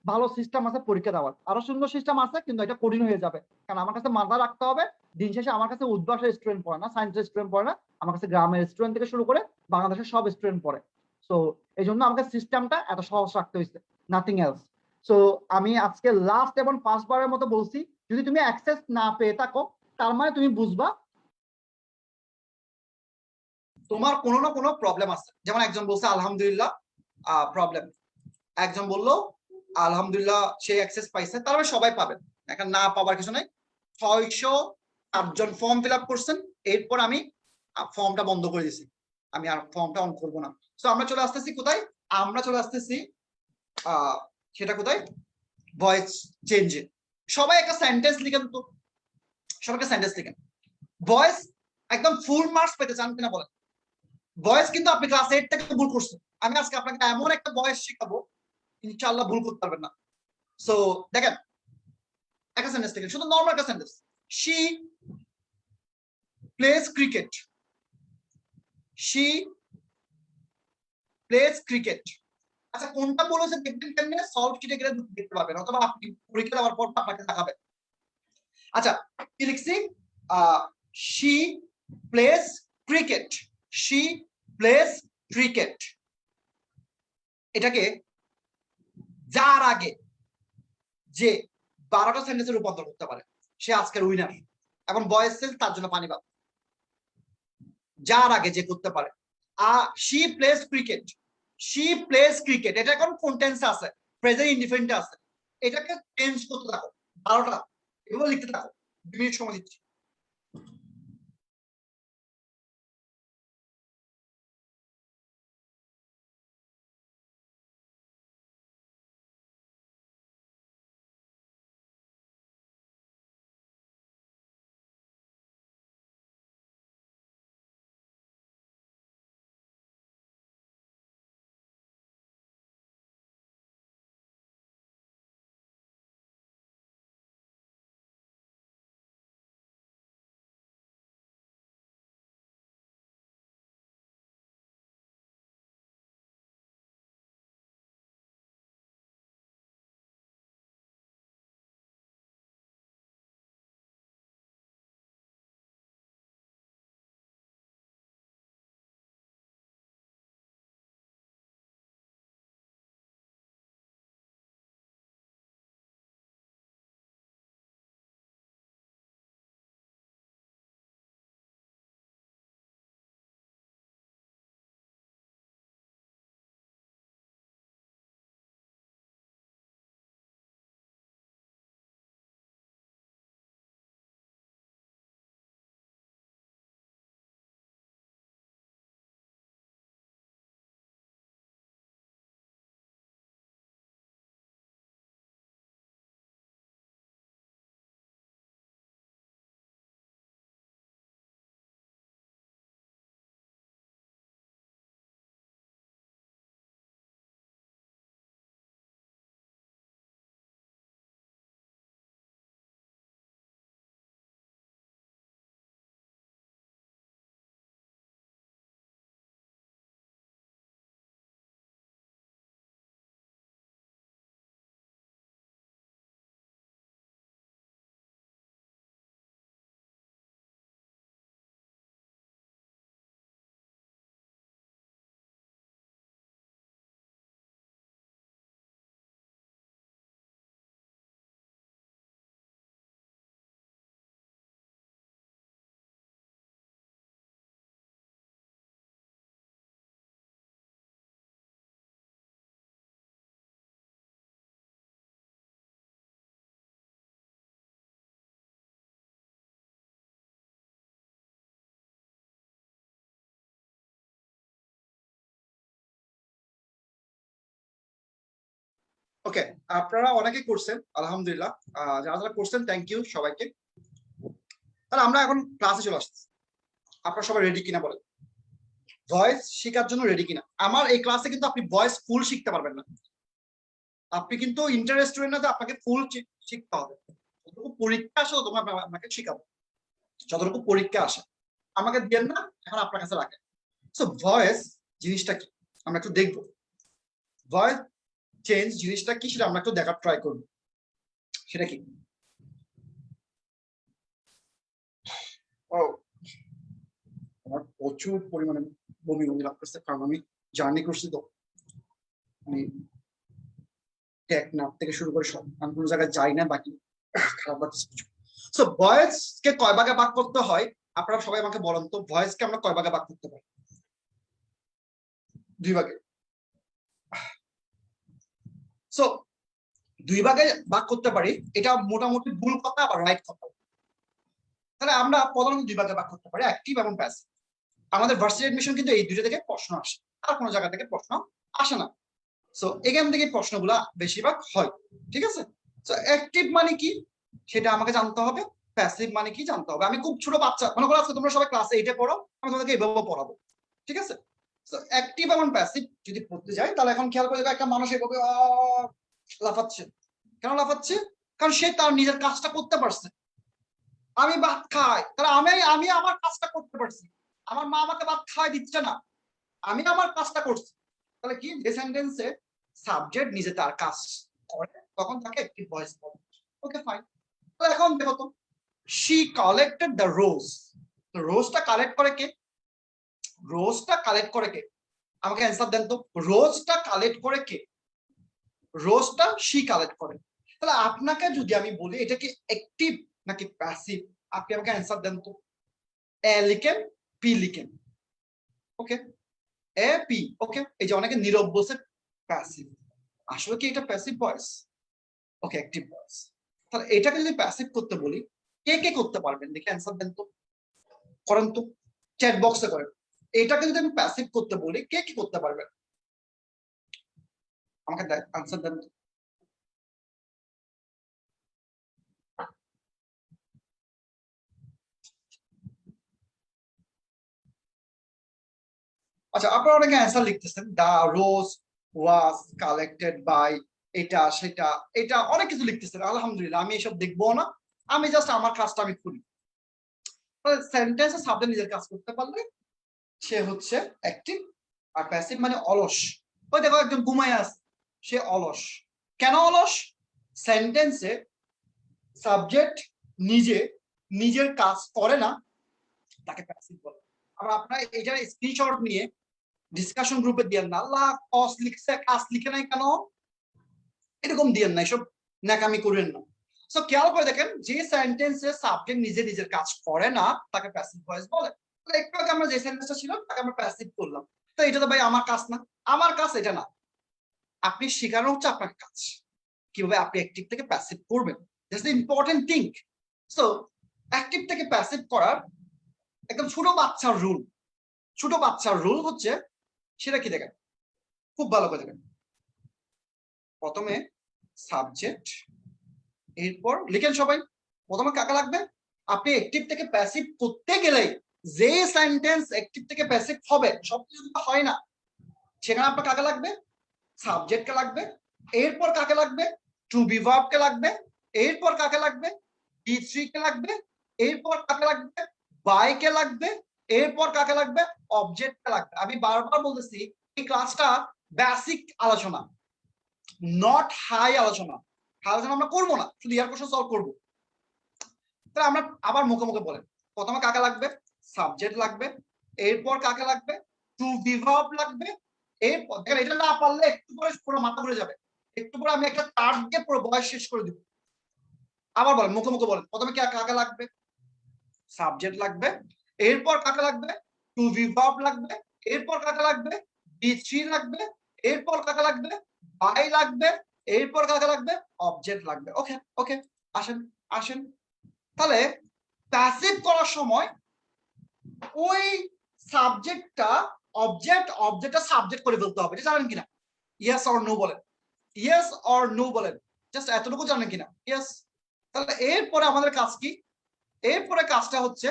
ভালো সিস্টেম আছে পরীক্ষা দেওয়ার। আরো সুন্দর সিস্টেম আছে, কিন্তু এটা কঠিন হয়ে যাবে, কারণ আমার কাছে মাথা রাখতে হবে, দিন শেষে আমার কাছে উদ্ভাসের স্টুডেন্ট পড়ে না, সায়েন্সের স্টুডেন্ট পড়ে না, আমার কাছে গ্রামের স্টুডেন্ট থেকে শুরু করে বাংলাদেশের সব স্টুডেন্ট পড়ে। সো এই জন্য আমাকে সিস্টেমটা এত সহজ রাখতে হয়েছে, নাথিং এলস। সো আমি আজকে লাস্ট এবং 5 বারের মতো বলছি, যদি তুমি অ্যাক্সেস না পেয়ে থাকো, তার মানে তুমি বুঝবা তোমার কোনো না কোনো প্রবলেম আছে। যেমন একজন বলছে আলহামদুলিল্লাহ প্রবলেম, একজন বললো আলহামদুলিল্লাহ সে অ্যাক্সেস পাইছে, তার মানে সবাই পাবেন, এখন না পাওয়ার কিছু নাই। 608 জন ফর্ম ফিল আপ করছেন, এরপর আমি ফর্মটা বন্ধ করে দিছি, আমি আর ফর্মটা অন করবো না। তো আমরা চলে আসতেছি কোথায়? আমরা চলে আসতেছি সেটা কোথায়? ভয়েস চেঞ্জে। সবাই একটা সেন্টেন্স লিখেন তো, সবাইকে সেন্টেন্স লিখেন। ভয়েস একদম ফুল মার্কস পেতে চান কিনা বলেন? ভয়েস কিন্তু আপনি ক্লাস 8 থেকে ভুল করছেন, আমি আজকে আপনাকে এমন একটা ভয়েস শেখাবো ইনশাআল্লাহ ভুল করতে পারবেন না। সো দেখেন, একটা সেন্টেন্স লিখেন, শুধু নরমাল একটা sentence. She place cricket, she place cricket. আচ্ছা কোনটা বলেছে দেখবেন কেমনে? সলভ শিটে গেলে দেখতে পাবেন, অথবা আপনি পরীক্ষা দেওয়ার পর আপনাকে দেখাবেন। আচ্ছা কি লিখছি? She place cricket, she place cricket. এটাকে যার আগে যে 12টা সেন্টেন্সে রূপান্তর করতে পারে সে আজকের উইনার, এবং বয়েস সেন্স তার জন্য পানি পাবে। যার আগে যে করতে পারে, she place cricket, she place cricket, এটা এখন কোন টেন্সে আছে? প্রেজেন্ট ইনডিফিনিটে আছে। এটাকে চেঞ্জ করতে থাকো 12টা, এগুলো লিখতে থাকো, 2 মিনিট সময় দিচ্ছি। ওকে, আপনারা অনেকেই করছেন আলহামদুলিল্লাহ। যারা যারা করছেন থ্যাংক ইউ সবাইকে। তাহলে আমরা এখন ক্লাসে চলে আসছি। আপনারা সবাই রেডি কিনা বলেন? ভয়েস শেখার জন্য রেডি কিনা? আমার এই ক্লাসে কিন্তু আপনি ভয়েস ফুল শিখতে পারবেন না। আপনি কিন্তু ইন্টারেস্ট স্টুডেন্ট না যে আপনাকে ফুল শিখতে হবে। যতটুকু পরীক্ষা আসে ততটুকু আপনাকে শিখাবো, যতটুকু পরীক্ষা আসে। আমাকে দেন না, এখন আপনার কাছে রাখেন। সো ভয়েস জিনিসটা কি আমরা একটু দেখবো। ভয়েস চেঞ্জ জিনিসটা কি সেটা আমরা একটু দেখার ট্রাই করবো। সেটা কি? ও, আমার প্রচুর পরিমাণে বমি বমি লাগতেছে, কারণ আমি জার্নি করছি তো। আমি টেকনাফ থেকে শুরু করে সব, আমি কোনো জায়গায় যাই না, বাকি খারাপ লাগতেছে কিছু। সো ভয়েস কে কয় ভাগে ভাগ করতে হয় আপনারা সবাই আমাকে বলেন তো। ভয়েস কে আমরা কয় ভাগে ভাগ করতে পারি? 2 ভাগে। সো 2 ভাগে ভাগ করতে পারি, এটা মোটামুটি ভুল কথা আবার রাইট কথা। তাহলে আমরা প্রধানত 2 ভাগে ভাগ করতে পারি, অ্যাক্টিভ এবং প্যাসিভ। আমাদের ভার্সিটি এডমিশন কিন্তু এই দুইটা থেকে প্রশ্ন আসে, আর কোনো জায়গা থেকে প্রশ্ন আসে না। সো এখান থেকে প্রশ্নগুলা বেশিরভাগ হয়, ঠিক আছে? সো অ্যাক্টিভ মানে কি সেটা আমাকে জানতে হবে, প্যাসিভ মানে কি জানতে হবে। আমি খুব ছোট বাচ্চা, মনে করো আজকে তোমরা সবাই ক্লাস 8-এ পড়ো, আমি তোমাদেরকে এইভাবে পড়াবো, ঠিক আছে? সো অ্যাক্টিভ এবং প্যাসিভ যদি পড়তে যাই, তাহলে এখন খেয়াল করে দেখো একটা মানুষ এভাবে লাফাচ্ছে। কেন লাফাচ্ছে? কারণ সে তার নিজের কাজটা করতে পারছে। আমি ভাত খাই, তাহলে আমি আমার কাজটা করতে পারছি। আমার মা আমাকে ভাত খাওয়াই দিচ্ছে না, আমি আমার কাজটা করছি। তাহলে কি, যে সেন্টেন্সে সাবজেক্ট নিজে তার কাজ করে তখন তাকে অ্যাক্টিভ ভয়েস বলে। Okay fine. তো এখন দেখো তো, শি কালেক্টেড দ্য রোজ। তো রোজটা কালেক্ট করে কে? রোজটা কালেক্ট করে কে? আমাকে অ্যান্সার দেন তো, রোজটা কালেক্ট করে কে? রোজটা শি কালেক্ট করে। তাহলে আপনাকে যদি আমি বলি এটা কি অ্যাক্টিভ নাকি প্যাসিভ, আপনি আমাকে অ্যান্সার দেন তো। এ লিখেন, পি লিখেন। ওকে, এ পি। ওকে, এই যে অনেকে নীরব বলছে প্যাসিভ, আসলে কি এটা প্যাসিভ ভয়েস? ওকে, অ্যাক্টিভ ভয়েস। তাহলে এটাকে যদি প্যাসিভ করতে বলি, কে কে করতে পারবেন দেখে অ্যান্সার দেন তো, করেন তো, চ্যাট বক্সে করেন। এটাকে যদি আমি প্যাসিভ করতে বলি, কে কি করতে পারবেন আমাকে অ্যান্সার দেন তো। আচ্ছা, আপনারা অনেকে অ্যান্সার লিখতেছেন, the rose was collected by এটা সেটা, এটা অনেক কিছু লিখতেছেন। আলহামদুলিল্লাহ, আমি এসব দেখবো না, আমি জাস্ট আমার কাজটা আমি করি। সেন্টেন্সে সাবজেক্ট নিজের কাজ করতে পারলে সে হচ্ছে অ্যাক্টিভ। আর প্যাসিভ মানে অলস। ওই দেখো একজন ঘুমায় আছে, সে অলস। কেন অলস? সেন্টেন্সে সাবজেক্ট নিজে নিজের কাজ করে না, তাকে প্যাসিভ বলে। আর আপনারা এটার স্ক্রিনশট নিয়ে ডিসকাশন গ্রুপে দিয়েন না, আল্লাহ কস লিখছে কাজ লিখে নাই কেন, এরকম দিয়েন না, এসব ন্যাকামি করেন না। সো খেয়াল করে দেখেন, যে সেন্টেন্সে সাবজেক্ট নিজে নিজের কাজ করে না তাকে প্যাসিভ ভয়েস বলে। একটু আগে আমরা যে সেন্টেন্সটা ছিল তাকে আমরা প্যাসিভ করলাম, তো এটা তো ভাই আমার কাজ না, আমার কাজ এটা না। আপনি শেখানো হচ্ছে আপনার কাজ, কিভাবে আপনি অ্যাক্টিভ থেকে প্যাসিভ করবেন, that's the important thing. So active থেকে প্যাসিভ করার একদম ছোট বাচ্চার রুল, ছোট বাচ্চার রুল হচ্ছে সেটা কি দেখেন, খুব ভালো করে দেখেন। প্রথমে সাবজেক্ট, এরপর লিখেন সবাই, প্রথমে কাকে লাগবে? আপনি অ্যাক্টিভ থেকে প্যাসিভ করতে গেলে যে সেন্টেন্স অ্যাক্টিভ থেকে প্যাসিভ হবে, সবকিছু হয় না, সেখানে আপনার কাকে লাগবে? সাবজেক্টকে লাগবে। এরপর কাকে লাগবে? টু বি ভার্ব কে লাগবে। এরপর কাকে লাগবে? বি থ্রি কে লাগবে। এরপর কাকে লাগবে? বাই কে লাগবে। এরপর কাকে লাগবে? অবজেক্ট কে লাগবে। আমি বারবার বলতেছি, এই ক্লাসটা বেসিক আলোচনা, নট হাই আলোচনা। আলোচনা আমরা করবো না, শুধু ইয়ার কোশ্চেন সলভ করবো। তাহলে আমরা আবার মুখে মুখে বলেন, প্রথমে কাকে লাগবে? সাবজেক্ট লাগবে। এরপর কাকে লাগবে? টু বি ভার্ব লাগবে। এরপর দেখেন, এটা না পারলে একটু পরে পুরো মাথা ঘুরে যাবে, একটু পরে আমি একটা চার্ট দিয়ে পুরো বয়স শেষ করে দিব। আবার বলেন, মুখে মুখে বলেন, প্রথমে কাকে লাগবে? সাবজেক্ট লাগবে। এরপর কাকে লাগবে? টু বি ভার্ব লাগবে। এরপর কাকে লাগবে? বি থ্রি লাগবে। এরপর কাকে লাগবে? বাই লাগবে। এরপর কাকে লাগবে? অবজেক্ট লাগবে। ওকে ওকে, আসেন আসেন। তাহলে প্যাসিভ করার সময় ওই সাবজেক্টটা অবজেক্টটা সাবজেক্ট করে ফেলতে হবে, এটা জানেন কিনা? ইয়েস অর নো বলেন। ইয়েস অর নো বলেন, জাস্ট এতটুকু জানেন কিনা? ইয়েস। তাহলে এরপরে আমাদের কাজ কি? এরপরে কাজটা হচ্ছে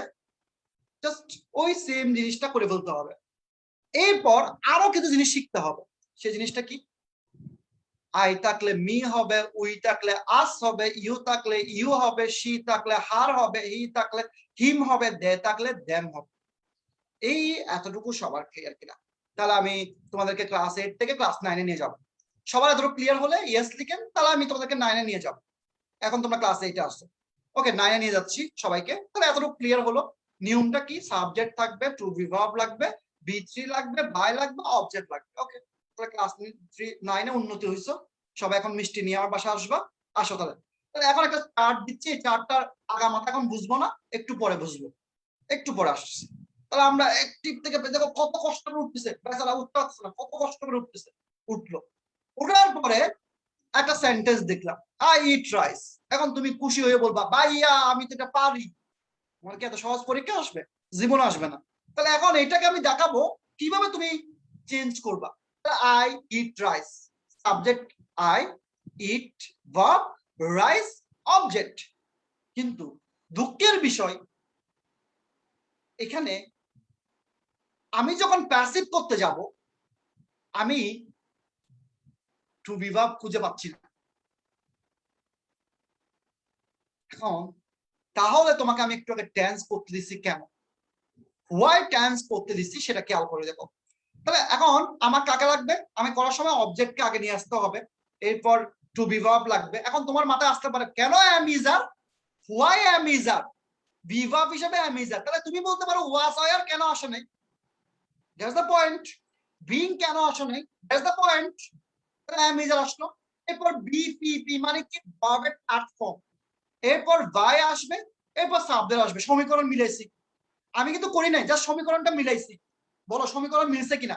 জাস্ট ওই সেম জিনিসটা করে ফেলতে হবে। এরপর আরো কিছু জিনিস শিখতে হবে। সেই জিনিসটা কি? আই থাকলে মি হবে, উই থাকলে আস হবে, ইউ থাকলে ইউ হবে, শি থাকলে হার হবে, হি থাকলে হিম হবে, দে থাকলে দেম হবে। এই এতটুকু সবার ক্লিয়ার কিনা? তাহলে আমি তোমাদেরকে ক্লাস 8 থেকে ক্লাস 9 নিয়ে যাব। সবার এতটুকু ক্লিয়ার হলে ইয়েস লিখেন, তাহলে আমি তোমাদেরকে 9 নিয়ে যাব। এখন তোমরা ক্লাস 8 আসছো, ওকে 9 নিয়ে যাচ্ছি সবাইকে। তাহলে এতটুকু ক্লিয়ার হলো। নিয়মটা কি? সাবজেক্ট থাকবে, টু বি ভার্ব লাগবে, বি3 লাগবে, বাই লাগবে, অবজেক্ট লাগবে। ওকে, তাহলে ক্লাস 9 উন্নতি হইছো। সবাই এখন মিষ্টি নিয়ে আমার বাসা আসবা। আসো তাহলে। তাহলে এখন একটা চার্ট দিচ্ছি, এই চার্টটার আগামাথা এখন বুঝবো না, একটু পরে বুঝবো, একটু পরে আসছি। তাহলে আমরা একটিভ থেকে দেখো কত কষ্ট করে উঠতেছে, বেচারা উঠতে পারছে না, কত কষ্ট করে উঠতেছে। উঠলো, উঠার পরে একটা সেন্টেন্স দেখলাম, আই ইট রাইস। এখন তুমি খুশি হয়ে বলবা, ভাইয়া আমি তো এটা পারি। তোমার কি এত সহজ পরীক্ষা আসবে? জীবন আসবে না। তাহলে এখন এটাকে আমি দেখাবো কিভাবে তুমি চেঞ্জ করবা। I eat rice, subject I, it verb, rice object. কিন্তু দুঃখের বিষয় এখানে আমি যখন প্যাসিভ করতে যাব, আমি টু বি ভার্ব খুঁজে পাচ্ছি না। এখন তাহলে তোমাকে আমি একটু আগে টেন্স করতে দিচ্ছি, কেন হোয়াই টেন্স করতে দিচ্ছি সেটা খেয়াল করে দেখো। তাহলে এখন আমার কাকে লাগবে? আমি করার সময় অবজেক্টকে আগে নিয়ে আসতে হবে, এরপর টু বি ভার্ব লাগবে। এখন তোমার মাথায় আসতে পারে, কেন am is are, why am is are, be verb হিসেবে অ্যাম ইজ আর। তাহলে তুমি বলতে পারো ওয়াজ আর কেন আসে নাই, দ্যাটস দ্য পয়েন্ট। বিং কেন আসে নাই, দ্যাটস দ্য পয়েন্ট। তাহলে অ্যাম ইজ আর আসলো। এরপর বি পি পি মানে কি? ভার্বের থার্ড ফর্ম। এরপর ভাই আসবে, এরপর সাবজেক্ট আসবে। সমীকরণ মিলাইছি, আমি কিন্তু করি নাই, জাস্ট সমীকরণটা মিলাইছি। বলো সমীকরণ মিলছে কিনা?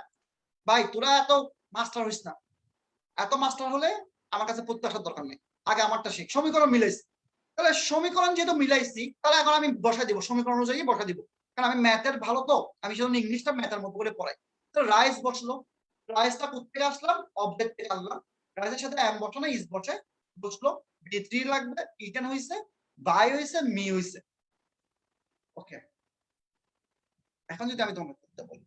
ভাই তোরা এত মাস্টার হইস না, এত মাস্টার হলে আমার কাছে পড়তে আসার দরকার নেই, আগে আমারটা শিখ। সমীকরণ মিলাইছি, তাহলে সমীকরণ যেহেতু মিলাইছি, তাহলে এখন আমি বসাই দিব, সমীকরণ অনুযায়ী বসাই দিব। কারণ আমি ম্যাথের ভালো, তো আমি সেজন্য ইংলিশটা ম্যাথের মতো করে পড়াই। তো রাইস বসলো, রাইসটা কোথেকে আসলাম? অবজেক্ট থেকে আসলাম। রাইসের সাথে এম বসে না, ইজ বসে, বসলো। বি3 লাগবে, ইটেন হইছে, বাই হইছে, মি হইছে। ওকে, এখন যদি আমি তোমাকে করতে বলি,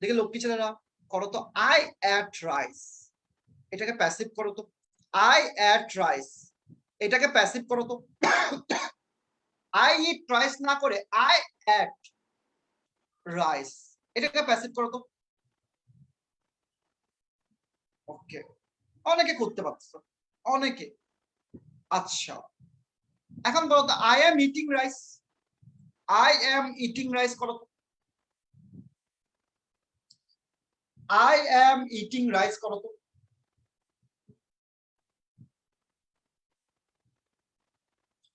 দেখে লক্ষ্মী ছেলেরা করো তো, আই এট রাইস, এটাকে প্যাসিভ করো তো। আই এট রাইস, এটাকে প্যাসিভ করো তো। আই ইট রাইস না করে আই এট রাইস, এটাকে প্যাসিভ করো তো। ওকে, অনেকে করতে পারছো, অনেকে। আচ্ছা, এখন বলো তো, I am eating rice, I am eating rice করো তো। আই এম ইটিং রাইস করো তো।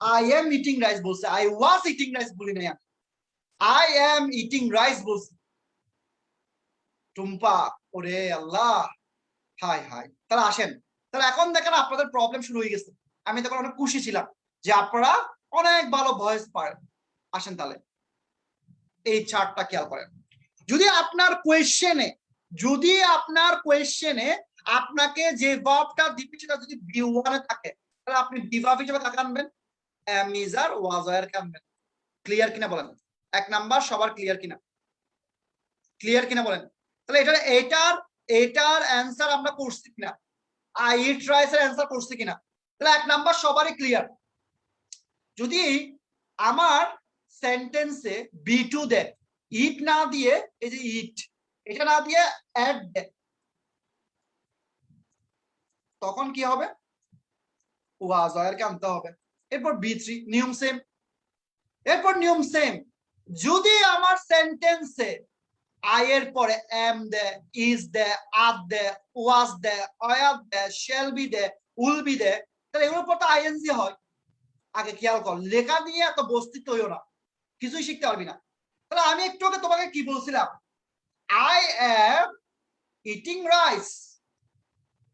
আই এম ইটিং রাইস বলছে, আই ওয়াজ ইটিং রাইস বলি নাই আমি, আই এম ইটিং রাইস বলছি। টুম্পা, ওরে আল্লাহ, হাই হাই। তাহলে আসেন, তাহলে এখন দেখেন আপনাদের প্রবলেম শুরু হয়ে গেছে। আমি তখন অনেক খুশি ছিলাম যে আপনারা অনেক ভালো ভয়েস পারেন। আসেন তাহলে এই চার্টটা খেয়াল করেন। যদি আপনার কোয়েশ্চেনে, যদি আপনার কোয়েশ্চেনে আপনাকে যে ভার্বটা দিবে সেটা যদি বি1 এ থাকে, তাহলে আপনি বি ভার্ব হিসেবে কাকে আনবেন? এম ইজ আর ওয়াজ আর কে আনবেন। ক্লিয়ার কিনা বলেন? এক নাম্বার সবার ক্লিয়ার কিনা? ক্লিয়ার কিনা বলেন? তাহলে এটার এটার অ্যান্সার আমরা করছি কিনা? আই ইট রাইস এর অ্যান্সার করছি কিনা? তাহলে এক নাম্বার সবারই ক্লিয়ার। যদি আমার সেন্টেন্সে বি2 দেয়, ইট না দিয়ে, এই যে ইট, এটা না দিয়ে অ্যাড দেয়, তখন কি হবে? ওয়াজ কে আনতে হবে। এরপর বি3, নিয়ম সেম। এরপর নিয়ম সেম, যদি আমার সেন্টেন্সে আই এর পরে এম দেয়, ইজ দেয়, আদ দেয়, ওয়াজ দেয়, অয়াদ দেয়, শেল বি দেয়, উইল বি দেয়, তাহলে এগুলোর পর তো আইএনজি হয়। আগে খেয়াল কর, লেখা নিয়ে এত বস্তিত্ব হইও না, কিছুই শিখতে পারবি না। তাহলে আমি একটু আগে তোমাকে কি বলছিলাম? আই এম ইটিং রাইস,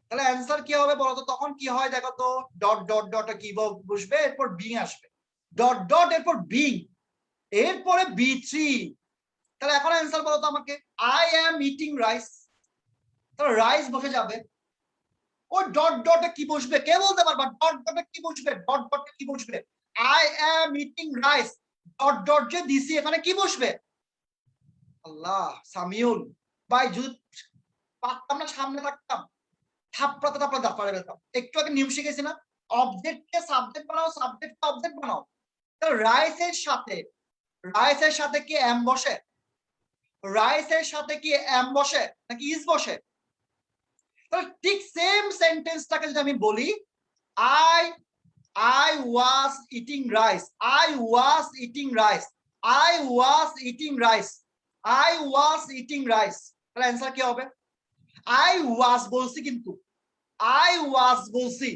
তাহলে অ্যান্সার কি হবে বলতো? তখন কি হয় দেখো তো, ডট ডট ডট কি বসবে, এরপর বিং আসবে, ডট ডট, এরপর বিং, এরপরে বি3। তাহলে এখন অ্যান্সার বলো তো আমাকে, আই এম ইটিং রাইস, তাহলে রাইস বসে যাবে, ওই ডট ডটে কি বসবে কে বলতে পারবা? ডট ডটে কি বসবে? ডট ডটে কি বসবে? I am eating rice, dot dot যে দিছি এখানে কি বসবে? আল্লাহ সামিউল ভাই, যদি পারতাম না সামনে থাকতাম থাপড়াতে থাপড়াতে দাঁড়াতে ফেলতাম। একটু আগে নিয়ম শিখেছি না, অবজেক্টকে সাবজেক্ট বানাও, সাবজেক্টকে অবজেক্ট বানাও। তো রাইসের সাথে কি এম বসে? রাইসের সাথে কি এম বসে নাকি ইজ বসে? ঠিক সেম সেন্টেন্সটাকে যদি আমি বলি I was eating rice, I was eating rice, I was eating rice, I was eating rice, তাহলে অ্যান্সার কি হবে? I was বলছি, কিন্তু I was বলছি,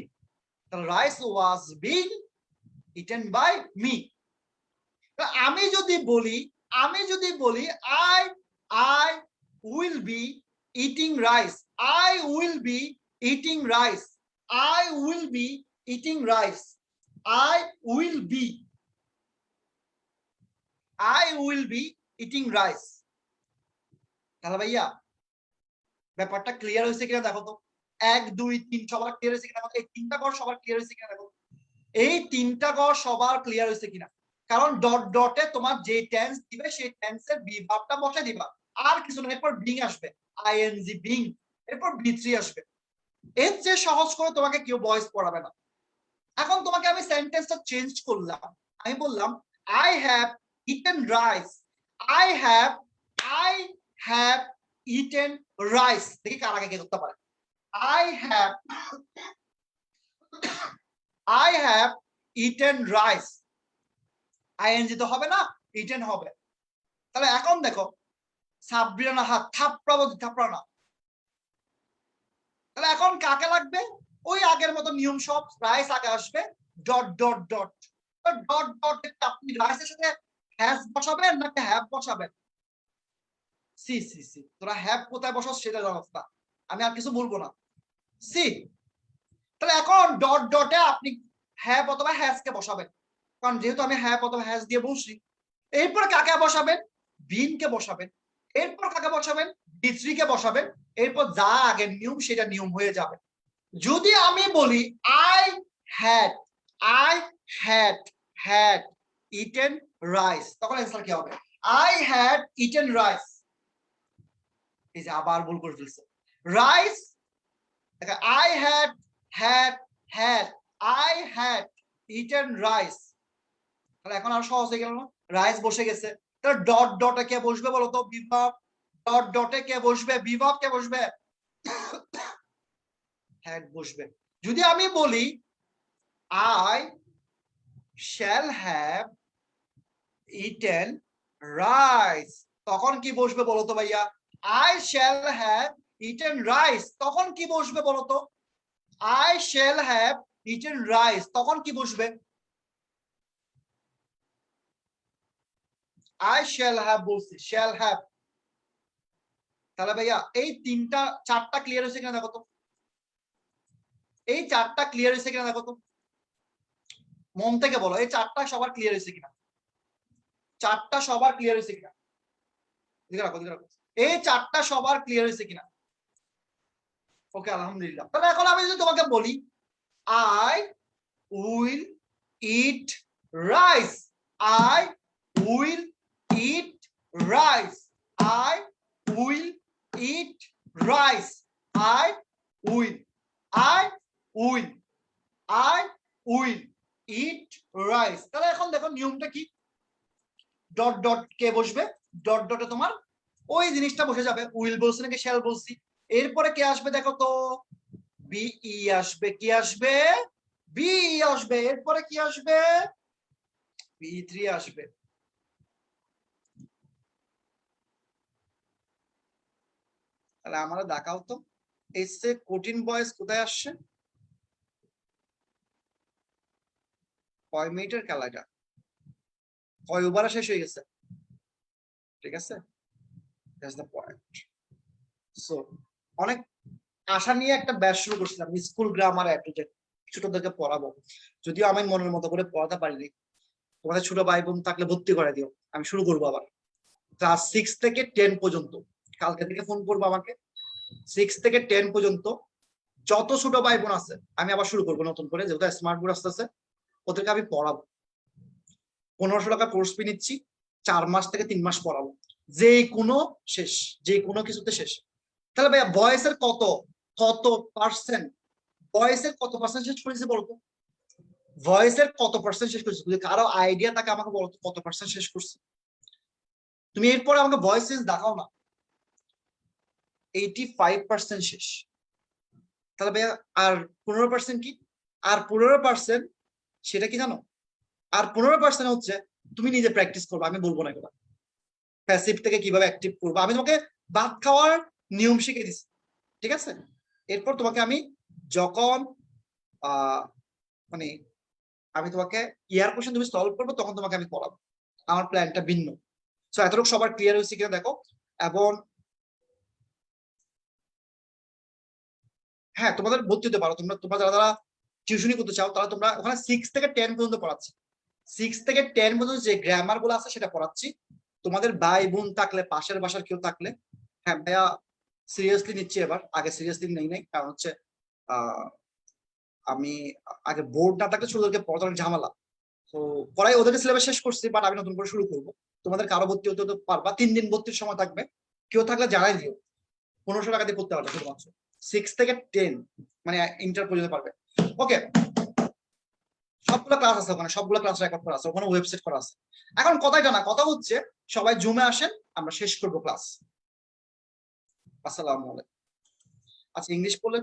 তাহলে rice was being eaten by me। আমি যদি বলি I will be eating rice, I will be eating rice, I will be eating rice, I will be eating rice। তাহলে ভাইয়া ব্যাপারটা ক্লিয়ার হয়েছে কিনা দেখো তো, 1 2 3 সবার ক্লিয়ার হয়েছে কিনা? এই তিনটা ঘর সবার ক্লিয়ার হয়েছে কিনা দেখো, এই তিনটা ঘর সবার ক্লিয়ার হয়েছে কিনা? কারণ ডট ডটে তোমার যে টেন্স দিবে সেই টেন্সের বি ভার্বটা বসে দিবা, আর কিছু না, এরপর বিং আসবে, আইএনজি বিং, এরপর বি3 আসবে। এর চেয়ে সহজ করে তোমাকে কেউ ভয়েস পড়াবে না। এখন তোমাকে আমি সেন্টেন্সটা চেঞ্জ করলাম, আমি বললাম I have eaten rice, I have eaten rice. দেখি কার আগে কে করতে পারে। I have eaten rice, ING তো হবে না, ইটেন হবে। তাহলে এখন দেখো সাবরিনা না হাত থাপড়া না, তাহলে এখন কাকে লাগবে? ওই আগের মতো নিয়ম সব, রাইস আগে আসবে, dot dot dot dot dot. আপনি রাইসের সাথে হ্যাজ বসাবেন নাকি হ্যাভ বসাবেন? সি সি সি, তোরা হ্যাভ কোথায় বসাস সেটা জানাস না, আমি আর কিছু বলবো না, সি। তাহলে এখন ডট ডটে আপনি হ্যাভ অথবা হ্যাজ কে বসাবেন, কারণ যেহেতু আমি হ্যাভ অথবা হ্যাজ দিয়ে বসছি। এরপর কাকে বসাবেন? বিন কে বসাবেন। এরপর কাকে বসাবেন? বি3 কে বসাবেন। এরপর যা আগের নিয়ম সেটা নিয়ম হয়ে যাবে। যদি আমি বলি আই হ্যাড ইটেন রাইস, তখন অ্যান্সার কি হবে? I had eaten rice. এই যে আবার ভুল করে ফেলছে, rice I had eaten rice. তাহলে এখন আর সহজ হয়ে গেল না, রাইস বসে গেছে। তাহলে ডট ডটে কে বসবে বলো তো? বিভাব। ডট ডটে কে বসবে? বিভাব কে বসবে? হ্যাড বসবে। যদি আমি বলি I shall have eaten rice, তখন কি বসবে বলো তো ভাইয়া? I shall have eaten rice, তখন কি বসবে বলো তো? I shall have eaten rice, তখন কি বসবে? I shall have বলছি, shall have। তাহলে ভাইয়া এই চারটা ক্লিয়ার হয়েছে কিনা দেখো তো, এই চারটা ক্লিয়ার হয়েছে কিনা দেখো তো, মন থেকে বলো, এই চারটা সবার ক্লিয়ার হয়েছে কিনা? চারটা সবার ক্লিয়ার হয়েছে কিনা? এই চারটা সবার ক্লিয়ার হয়েছে কিনা? ওকে, আলহামদুলিল্লাহ। তাহলে এখন আমি যদি তোমাকে বলি I will eat rice, I will eat rice, I will eat rice, I will eat rice। তাহলে এখন দেখো নিয়মটা কি, ডট ডট কে বসবে? ডট ডটে তোমার ওই জিনিসটা বসে যাবে, উইল বলছি নাকি শ্যাল বলছি। এরপরে কে আসবে দেখো তো? বিই আসবে। কি আসবে? বিই আসবে। এরপরে কি আসবে? বি3 আসবে। তাহলে আমরা দেখাও তো এসে কঠিন ভয়েস কোথায় আসছে? কয় মিনিটের খেলাটা, কয় ওভারে শেষ হয়ে গেছে? ঠিক আছে, দ্যাটস দ্য পয়েন্ট। সো অনেক আশা নিয়ে একটা ব্যাচ শুরু করছিলাম, স্কুল গ্রামার অ্যাপ্টিটিউড, ছোটদেরকে পড়াবো। যদিও আমি মনের মতো করে পড়াতে পারিনি, তোমাদের ছোট ভাই বোন থাকলে ভর্তি করে দিও, আমি শুরু করবো আবার ক্লাস 6 থেকে 10 পর্যন্ত। কালকে থেকে ফোন করবো আমাকে, 6 থেকে 10 পর্যন্ত যত ছোট ভাই বোন আছে আমি আবার শুরু করবো নতুন করে, যেহেতু স্মার্ট বোর্ড আসতেছে ওদেরকে আমি পড়াবো। 1500 টাকা কোর্স ফি নিচ্ছি, 4 মাস থেকে 3 মাস পড়াবো, যে কোনো শেষ, যে কোনো কিছুতে শেষ। তাহলে ভাইয়া বয়সের কত কত পার্সেন্ট, বয়সের কত পার্সেন্ট শেষ করেছে বলতো? ভয়েসের কত পার্সেন্ট শেষ করছে? যদি কারো আইডিয়া থাকে আমাকে বলতো কত পার্সেন্ট শেষ করছে। তুমি এরপরে আমাকে ভয়েস চেঞ্জ দেখাও না। 85% শেষ। তাহলে ভাইয়া আর 15% কি? আর 15% সেটা কি জানো? আর 15% হচ্ছে তুমি নিজে প্র্যাকটিস করবে, আমি বলবো না এগুলো। প্যাসিভ থেকে কিভাবে অ্যাক্টিভ করবো আমি তোমাকে ভাত খাওয়ার নিয়ম শিখিয়ে দিচ্ছি, ঠিক আছে? এরপর তোমাকে আমি যখন মানে আমি তোমাকে ইয়ার কোশ্চেন তুমি সলভ করবো তখন তোমাকে আমি পড়াবো। আমার প্ল্যানটা ভিন্ন। সো এতটুকু সবার ক্লিয়ার হয়েছে কিনা দেখো। এবং হ্যাঁ, তোমাদের ভর্তি হতে পারো, তোমরা যারা টিউশনি করতে চাও তারা তোমরা ওখানে 6 থেকে 10 পর্যন্ত পড়াচ্ছি। 6 থেকে 10 পর্যন্ত যে গ্রামার গুলো আছে সেটা পড়াচ্ছি। তোমাদের ভাই বোন থাকলে, পাশের বাসার কেউ থাকলে, হ্যাঁ ভাইয়া সিরিয়াসলি নিচ্ছি এবার, আগে সিরিয়াসলি নেই কারণ হচ্ছে আমি আগে বোর্ড না থাকলে ছোটদেরকে পড়ানোর ঝামেলা। তো পড়াই ওদেরকে সিলেবাস শেষ করছি, বাট আমি নতুন করে শুরু করবো। তোমাদের কারো ভর্তি হতে হতে পারবা, 3 দিন ভর্তির সময় থাকবে, কেউ থাকলে জানাই দিও। 1500 টাকা দিয়ে পড়তে পারবে শুধুমাত্র 6 থেকে 10 মানে ইন্টার পর্যন্ত পারবে। ওকে, সবগুলো ক্লাস আছে ওখানে, সবগুলো ক্লাস রেকর্ড করা আছে ওখানে, ওয়েবসাইট করা আছে। এখন কথাটা না, কথা হচ্ছে সবাই জুমে আসেন, আমরা শেষ করবো ক্লাস। আসসালামু আলাইকুম। আচ্ছা, ইংলিশ পড়লে